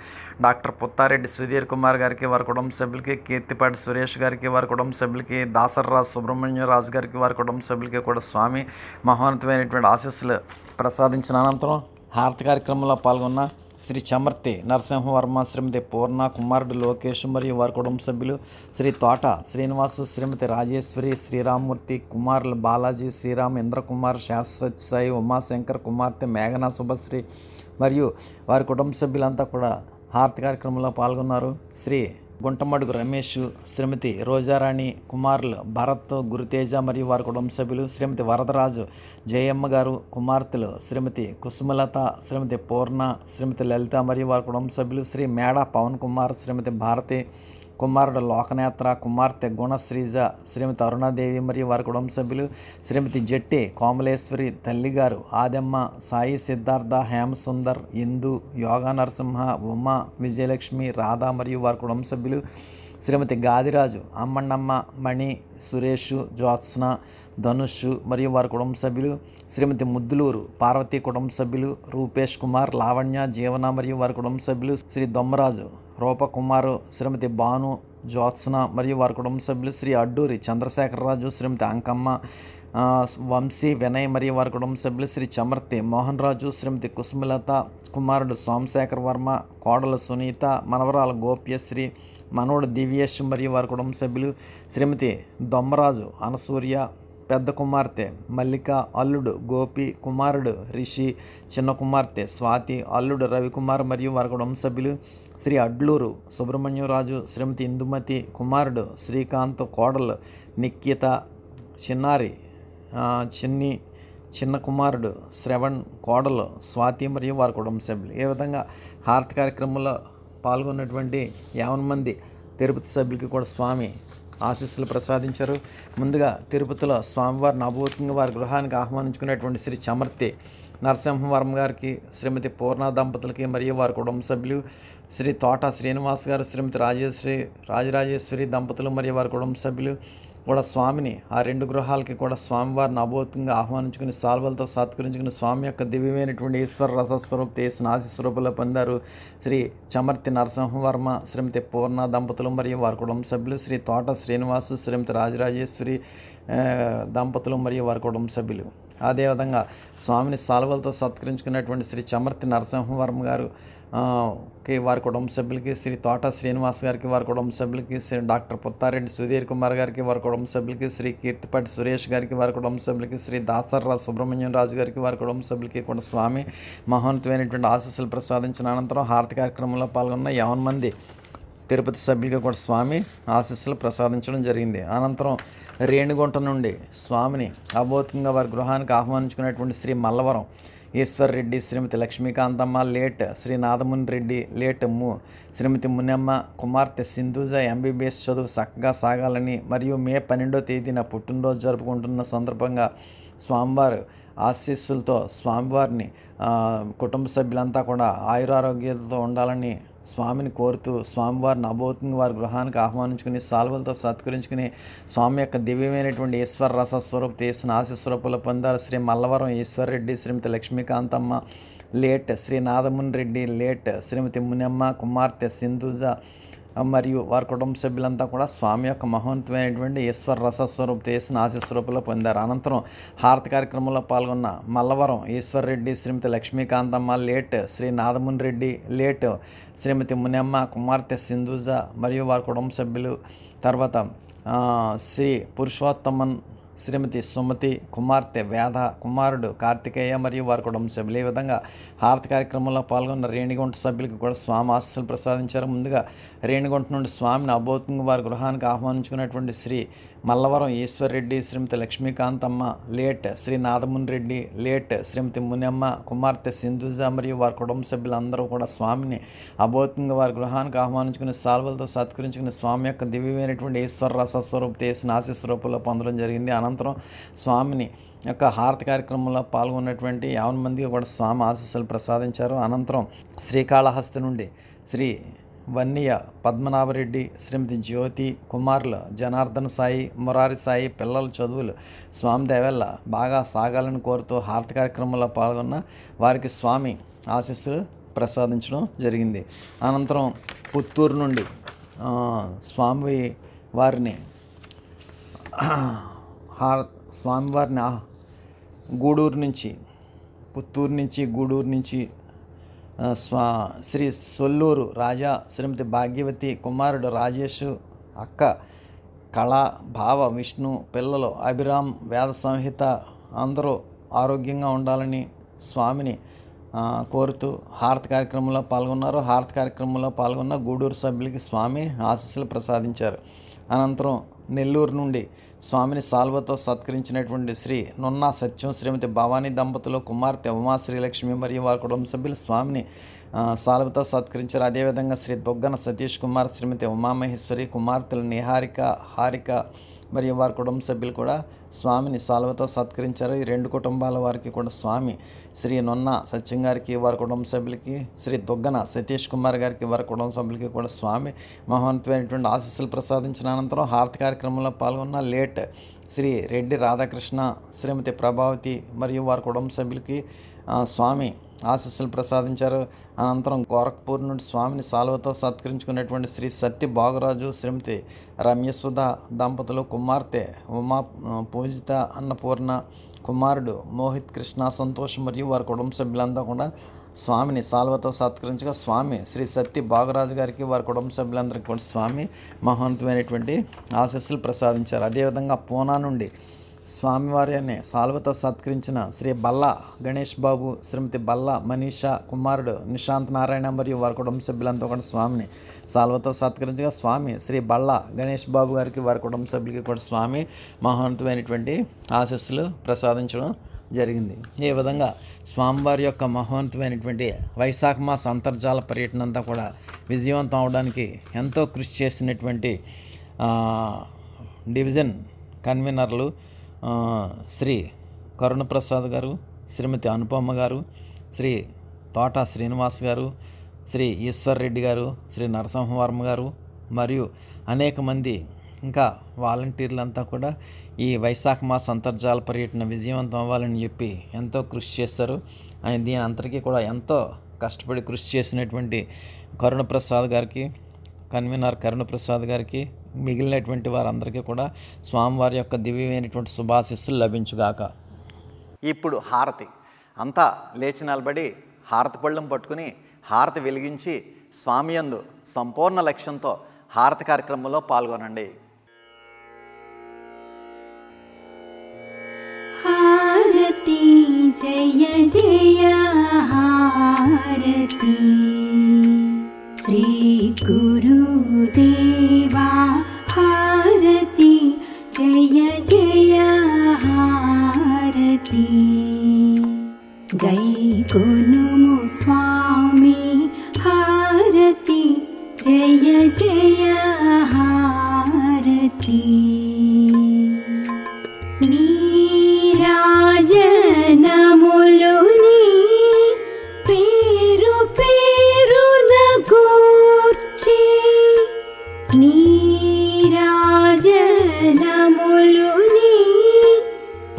డాక్టర్ పుత్తారెడ్డి సుధీర్ కుమార్ గారికి, వారి కుటుంబ సభ్యులకి, కీర్తిపాటి సురేష్ గారికి, వారి కుటుంబ సభ్యులకి, దాసర్రాజు సుబ్రహ్మణ్యం రాజు గారికి, వారి కుటుంబ సభ్యులకి కూడా స్వామి మహోన్నతమైన ఆశీస్సులు ప్రసాదించిన అనంతరం హారతి కార్యక్రమంలో పాల్గొన్న శ్రీ చమర్తి నరసింహవర్మ, శ్రీమతి పూర్ణ, కుమారుడు లోకేష్ మరియు వారి కుటుంబ సభ్యులు, శ్రీ తోట శ్రీనివాసు, శ్రీమతి రాజేశ్వరి, శ్రీరామ్మూర్తి, కుమారులు బాలాజీ, శ్రీరామ్, ఇంద్రకుమార్, శేష సత్యసాయి, ఉమాశంకర్, కుమార్తె మేఘన, శుభశ్రీ మరియు వారి కుటుంబ సభ్యులంతా కూడా హారతి కార్యక్రమంలో పాల్గొన్నారు. శ్రీ గుంటమడుగు రమేష్, శ్రీమతి రోజారాణి, కుమారులు భరత్, గురుతేజ మరియు వారి కుటుంబ సభ్యులు, శ్రీమతి వరదరాజు, జయమ్మ గారు, కుమార్తెలు శ్రీమతి కుసుమలత, శ్రీమతి పూర్ణ, శ్రీమతి లలిత మరియు వారి కుటుంబ సభ్యులు, శ్రీ మేడ పవన్ కుమార్, శ్రీమతి భారతి, కుమారుడు లోకనేత్ర, కుమార్తె గుణశ్రీజ, శ్రీమతి అరుణాదేవి మరియు వారి కుటుంబ సభ్యులు, శ్రీమతి జట్టి కోమలేశ్వరి, తల్లిగారు ఆదమ్మ, సాయి సిద్ధార్థ, హేమసుందర్, ఇందు, యోగా నరసింహ, ఉమా, విజయలక్ష్మి, రాధా మరియు వారి కుటుంబ సభ్యులు, శ్రీమతి గాదిరాజు, అమ్మన్నమ్మ, మణి, సురేష్, జ్యోత్స్న, ధనుష్ మరియు వారి కుటుంబ సభ్యులు, శ్రీమతి ముద్దులూరు పార్వతీ కుటుంబ సభ్యులు, రూపేష్ కుమార్, లావణ్య, జీవన మరియు వారి కుటుంబ సభ్యులు, శ్రీ దొమ్మరాజు, రూపకుమారు, శ్రీమతి భాను, జ్యోత్స్న మరియు వారి కుటుంబ సభ్యులు, శ్రీ అడ్డూరి చంద్రశేఖరరాజు, శ్రీమతి అంకమ్మ, వంశీ, వినయ్ మరియు వారి కుటుంబ సభ్యులు, శ్రీ చమర్తి మోహన్ రాజు, శ్రీమతి కుసుమలత, కుమారుడు సోమశేఖర్ వర్మ, కోడలు సునీత, మనవరాలు గోప్యశ్రీ, మనవడు దివ్యేష్ మరియు వారి కుటుంబ సభ్యులు, శ్రీమతి దొమ్మరాజు అనసూర్య, పెద్ద కుమార్తె మల్లిక, అల్లుడు గోపి, కుమారుడు రిషి, చిన్న కుమార్తె స్వాతి, అల్లుడు రవికుమార్ మరియు వారి కుటుంబ సభ్యులు, శ్రీ అడ్లూరు సుబ్రహ్మణ్యరాజు, శ్రీమతి ఇందుమతి, కుమారుడు శ్రీకాంత్, కోడలు నిఖిత, చిన్నారి చిన్ని, చిన్న కుమారుడు శ్రవణ్, కోడలు స్వాతి మరియు వారి కుటుంబ సభ్యులు. ఈ విధంగా హారతి కార్యక్రమంలో పాల్గొన్నటువంటి 50 మంది తిరుపతి సభ్యులకి కూడా స్వామి ఆశీస్సులు ప్రసాదించారు. ముందుగా తిరుపతిలో స్వామివారిని అభూతంగా వారి గృహానికి ఆహ్వానించుకునేటువంటి శ్రీ చమర్తి నరసింహవర్మ గారికి, శ్రీమతి పూర్ణ దంపతులకి మరియు వారి కుటుంబ సభ్యులు, శ్రీ తోట శ్రీనివాస్ గారు, శ్రీమతి రాజరాజేశ్వరి దంపతులు మరియు వారి కుటుంబ సభ్యులు కూడా స్వామిని ఆ 2 గృహాలకి కూడా స్వామివారిని అభూతంగా ఆహ్వానించుకుని సాల్వలతో సత్కరించుకుని స్వామి యొక్క దివ్యమైనటువంటి ఈశ్వర రసస్వరూప తీసిన ఆశీస్వరూపంలో పొందారు. శ్రీ చమర్తి నరసింహవర్మ, శ్రీమతి పూర్ణ దంపతులు మరియు వారి కుటుంబ సభ్యులు, శ్రీ తోట శ్రీనివాసు, శ్రీమతి రాజరాజేశ్వరి దంపతులు మరియు వారి కుటుంబ సభ్యులు. అదేవిధంగా స్వామిని సాల్వలతో సత్కరించుకున్నటువంటి శ్రీ చమర్తి నరసింహవర్మ గారు వారి కుటుంబ సభ్యులకి, శ్రీ తోట శ్రీనివాస్ గారికి వారి కుటుంబ సభ్యులకి, శ్రీ డాక్టర్ పుత్తారెడ్డి సుధీర్ కుమార్ గారికి వారి కుటుంబ సభ్యులకి, శ్రీ కీర్తిపాటి సురేష్ గారికి వారి కుటుంబ సభ్యులకి, శ్రీ దాసర్రా సుబ్రహ్మణ్యం రాజు గారికి వారి కుటుంబ సభ్యులకి కూడా స్వామి మహోన్నతమైనటువంటి ఆశీస్సులు ప్రసాదించిన అనంతరం హారతి కార్యక్రమంలో పాల్గొన్న 50 మంది తిరుపతి సభ్యులకి కూడా స్వామి ఆశీస్సులు ప్రసాదించడం జరిగింది. అనంతరం రేణిగుంట నుండి స్వామిని అభూతంగా వారి గృహానికి ఆహ్వానించుకునేటువంటి శ్రీ మల్లవరం ఈశ్వర్ రెడ్డి, శ్రీమతి లక్ష్మీకాంతమ్మ లేట్, శ్రీ నాదముని రెడ్డి లేట్, శ్రీమతి మునమ్మ, కుమార్తె సింధూజ MBBS చదువు చక్కగా సాగాలని మరియు మే 12వ తేదీన పుట్టినరోజు జరుపుకుంటున్న సందర్భంగా స్వామివారి ఆశీస్సులతో స్వామివారిని కుటుంబ సభ్యులంతా కూడా ఆయురారోగ్యాలతో ఉండాలని స్వామిని కోరుతూ స్వామివారిని అభూతంగా వారి గృహానికి ఆహ్వానించుకుని సాల్వలతో సత్కరించుకుని స్వామి యొక్క దివ్యమైనటువంటి ఈశ్వర రసస్వరూప తీసిన ఆశీస్వరూపాలు పొందారు. శ్రీ మల్లవరం ఈశ్వర్ రెడ్డి, శ్రీమతి లక్ష్మీకాంతమ్మ లేట్, శ్రీ నాదముని రెడ్డి లేట్, శ్రీమతి మునమ్మ, కుమార్తె సింధూజ మరియు వారి కుటుంబ సభ్యులంతా కూడా స్వామి యొక్క మహోన్నతమైనటువంటి ఈశ్వర రసస్వరూప తీసిన ఆశీస్వరూపాలు పొందారు. అనంతరం హారతి కార్యక్రమంలో పాల్గొన్న మల్లవరం ఈశ్వర్ రెడ్డి, శ్రీమతి లక్ష్మీకాంతమ్మ లేట్, శ్రీ నాదముని రెడ్డి లేట్, శ్రీమతి మునమ్మ, కుమార్తె సింధూజ మరియు వారి కుటుంబ సభ్యులు, తర్వాత శ్రీ పురుషోత్తమన్, శ్రీమతి సుమతి, కుమార్తె వేద, కుమారుడు కార్తికేయ మరియు వారి కుటుంబ సభ్యులు. ఈ విధంగా హారతి కార్యక్రమంలో పాల్గొన్న రేణిగుంట సభ్యులకు కూడా స్వామి ఆశీస్సులు ప్రసాదించారు. ముందుగా రేణిగుంట నుండి స్వామిని అభూతంగా వారి గృహానికి ఆహ్వానించుకున్నటువంటి శ్రీ మల్లవరం ఈశ్వర్ రెడ్డి, శ్రీమతి లక్ష్మీకాంతమ్మ లేట్, శ్రీ నాదముని రెడ్డి లేట్, శ్రీమతి మునమ్మ, కుమార్తె సింధూజ మరియు వారి కుటుంబ సభ్యులందరూ కూడా స్వామిని అభూతంగా వారి గృహానికి ఆహ్వానించుకుని సాల్వలతో సత్కరించుకుని స్వామి యొక్క దివ్యమైనటువంటి ఈశ్వర రసస్వరూప తీసిన ఆశీస్వరూపంలో పొందడం జరిగింది. అనంతరం స్వామిని యొక్క హారతి కార్యక్రమంలో పాల్గొన్నటువంటి 50 మందికి కూడా స్వామి ఆశీస్సులు ప్రసాదించారు. అనంతరం శ్రీకాళహస్తి నుండి శ్రీ వన్నియ పద్మనాభరెడ్డి, శ్రీమతి జ్యోతి, కుమారులు జనార్దన్ సాయి, మురారి సాయి పిల్లల చదువులు స్వామి దయవల్ల బాగా సాగాలని కోరుతూ హారతి కార్యక్రమంలో పాల్గొన్న వారికి స్వామి ఆశీస్సులు ప్రసాదించడం జరిగింది. అనంతరం పుత్తూరు నుండి స్వామి వారిని గూడూరు నుంచి, పుత్తూరు నుంచి గూడూరు నుంచి శ్రీ సొల్లూరు రాజా, శ్రీమతి భాగ్యవతి, కుమారుడు రాజేష్, అక్క కళ, భావ, విష్ణు, పిల్లలు అభిరామ్, వేద సంహిత అందరూ ఆరోగ్యంగా ఉండాలని స్వామిని కోరుతూ హారతి కార్యక్రమంలో పాల్గొన్నారు. హారతి కార్యక్రమంలో పాల్గొన్న గూడూరు సభ్యులకి స్వామి ఆశీస్సులు ప్రసాదించారు. అనంతరం నెల్లూరు నుండి స్వామిని సాల్వతో సత్కరించినటువంటి శ్రీ నున్నా సత్యం, శ్రీమతి భవానీ దంపతులు, కుమార్తె ఉమా శ్రీలక్ష్మి మరియు వారి కుటుంబ సభ్యులు స్వామిని సాల్వతో సత్కరించారు. అదేవిధంగా శ్రీ దొగ్గన సతీష్ కుమార్, శ్రీమతి ఉమామహేశ్వరి, కుమార్తెలు నిహారిక, హారిక, మరియు వారి కుటుంబ సభ్యులు కూడా స్వామిని సాల్వతో సత్కరించారు. ఈ రెండు కుటుంబాల వారికి కూడా స్వామి శ్రీ నొన్న సత్యం గారికి వారి కుటుంబ సభ్యులకి, శ్రీ దుగ్గన సతీష్ కుమార్ గారికి వారి కుటుంబ సభ్యులకి కూడా స్వామి మహోన్నతమైనటువంటి ఆశీస్సులు ప్రసాదించిన అనంతరం హారతి కార్యక్రమంలో పాల్గొన్న లేట్ శ్రీ రెడ్డి రాధాకృష్ణ, శ్రీమతి ప్రభావతి మరియు వారి కుటుంబ సభ్యులకి స్వామి ఆశీస్సులు ప్రసాదించారు. అనంతరం గోరఖ్పూర్ నుండి స్వామిని సాల్వతో సత్కరించుకున్నటువంటి శ్రీ సత్య బాగురాజు, శ్రీమతి రమ్యసుధ దంపతులు, కుమార్తె ఉమా పూజిత అన్నపూర్ణ, కుమారుడు మోహిత్ కృష్ణ సంతోష్ మరియు వారి కుటుంబ సభ్యులంతా కూడా స్వామిని సాల్వతో సత్కరించగా స్వామి శ్రీ సత్య బాగురాజు గారికి వారి కుటుంబ సభ్యులందరికీ కూడా స్వామి మహోన్నతమైనటువంటి ఆశీస్సులు ప్రసాదించారు. అదేవిధంగా పూనా నుండి స్వామివారిని సాల్వతో సత్కరించిన శ్రీ బల్లా గణేష్ బాబు, శ్రీమతి బల్లా మనీషా, కుమారుడు నిశాంత్ నారాయణ మరియు వారి కుటుంబ సభ్యులంతా కూడా స్వామిని సాల్వతో సత్కరించగా స్వామి శ్రీ బల్లా గణేష్ బాబు గారికి వారి కుటుంబ సభ్యులకి కూడా స్వామి మహోన్నతమైనటువంటి ఆశీస్సులు ప్రసాదించడం జరిగింది. ఈ విధంగా స్వామివారి యొక్క మహోన్నతమైనటువంటి వైశాఖ మాస అంతర్జాల పర్యటన అంతా కూడా విజయవంతం అవడానికి ఎంతో కృషి చేసినటువంటి డివిజన్ కన్వీనర్లు శ్రీ కరుణప్రసాద్ గారు, శ్రీమతి అనుపమ్మ గారు, శ్రీ తోట శ్రీనివాస్ గారు, శ్రీ ఈశ్వర్ రెడ్డి గారు, శ్రీ నరసింహవర్మ గారు మరియు అనేక మంది ఇంకా వాలంటీర్లంతా కూడా ఈ వైశాఖ మాస అంతర్జాల పర్యటన విజయవంతం అవ్వాలని చెప్పి ఎంతో కృషి చేశారు. దీని అంతటికీ కూడా ఎంతో కష్టపడి కృషి చేసినటువంటి కరుణప్రసాద్ గారికి, కన్వీనర్ కరుణప్రసాద్ గారికి, మిగిలినటువంటి వారందరికీ కూడా స్వామివారి యొక్క దివ్యమైనటువంటి శుభాశీస్సులు లభించుగాక. ఇప్పుడు హారతి అంతా లేచి నిలబడి హారతి పళ్ళెం పట్టుకుని హారతి వెలిగించి స్వామి యందు సంపూర్ణ లక్ష్యంతో హారతి కార్యక్రమంలో పాల్గొనండి. హారతి జయ జయ హారతి శ్రీ గురుదేవా హారతి జయ జయ హారతి గైకొనుము స్వామి హారతి జయ జయ హారతి నీరాజనములుని పేరు పేరున గూర్చి నీరాజనములుని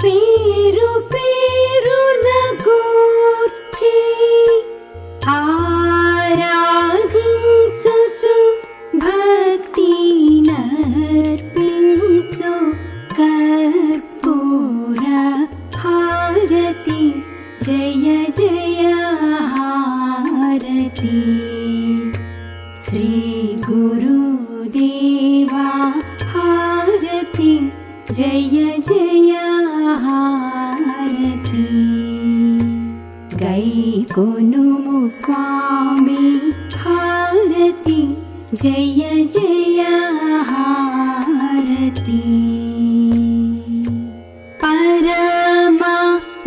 పేరు పేరున గూర్చి ఆరాధించుచు భక్తి నర్పించు కర్పూర హారతి జయ జయ హారతి శ్రీ గురుదేవా హారతి జయ జయ హారతి గైకొనుము స్వామి హారతి జయ జయ హారతి పరమ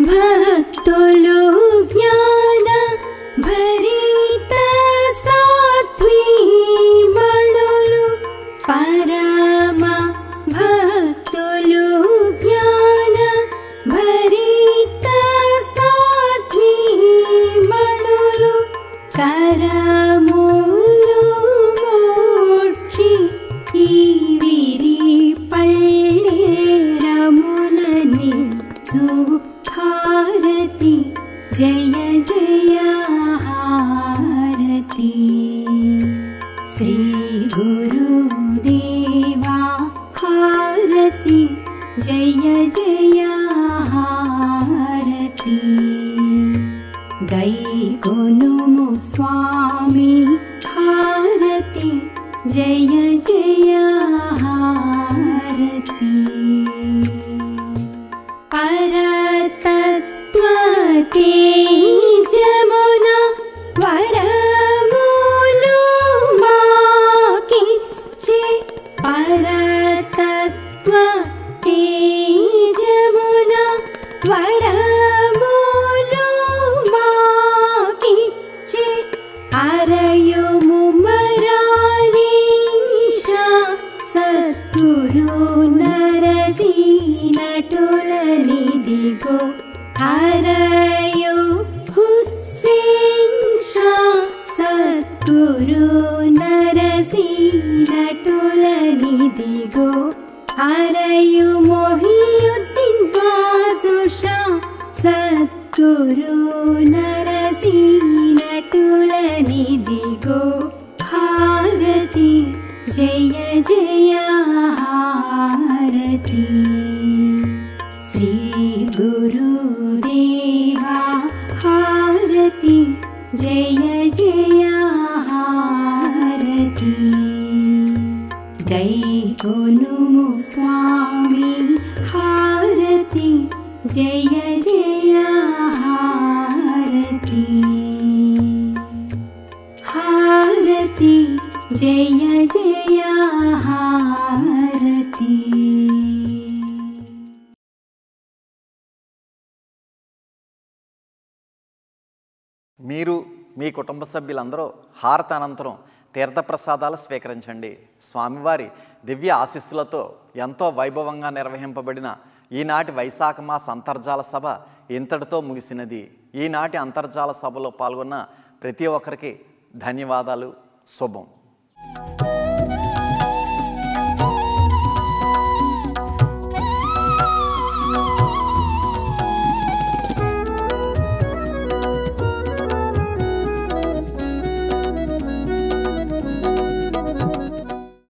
భక్తులు జ్ఞాన భరిత సాత్వీమణులు పరమ భక్తులు జ్ఞాన భరిత సాత్వీమణులు కరములు మోక్షి ఈ విరి పళ్ళేరములని హారతి జయ జయ హారతి శ్రీ గురుదేవా హారతి జయ జయ హారతి గైకొనుము స్వామి హారతి జయ జయ హారతి పరతత్వతే జమున వరములు మాకిచ్చి పరతత్వతే జమున दिगो हरयो हुसैन शाह सद्गुरु नरसिंहटोलनि दिगो हरयो मोहिउद्दीन बादशाह सद्गुरु नरसिंहटोलनि दिगो हारति जय जय हारति श्री गुरुदेवा हारति जय जय हारति गैकोनुमु स्वामी हारति जय जय हारति हारति जय जय हारति। మీరు మీ కుటుంబ సభ్యులందరూ హారతి అనంతరం తీర్థప్రసాదాలు స్వీకరించండి. స్వామివారి దివ్య ఆశీస్సులతో ఎంతో వైభవంగా నిర్వహింపబడిన ఈనాటి వైశాఖ మాస అంతర్జాల సభ ఇంతటితో ముగిసినది. ఈనాటి అంతర్జాల సభలో పాల్గొన్న ప్రతి ఒక్కరికి ధన్యవాదాలు. శుభం.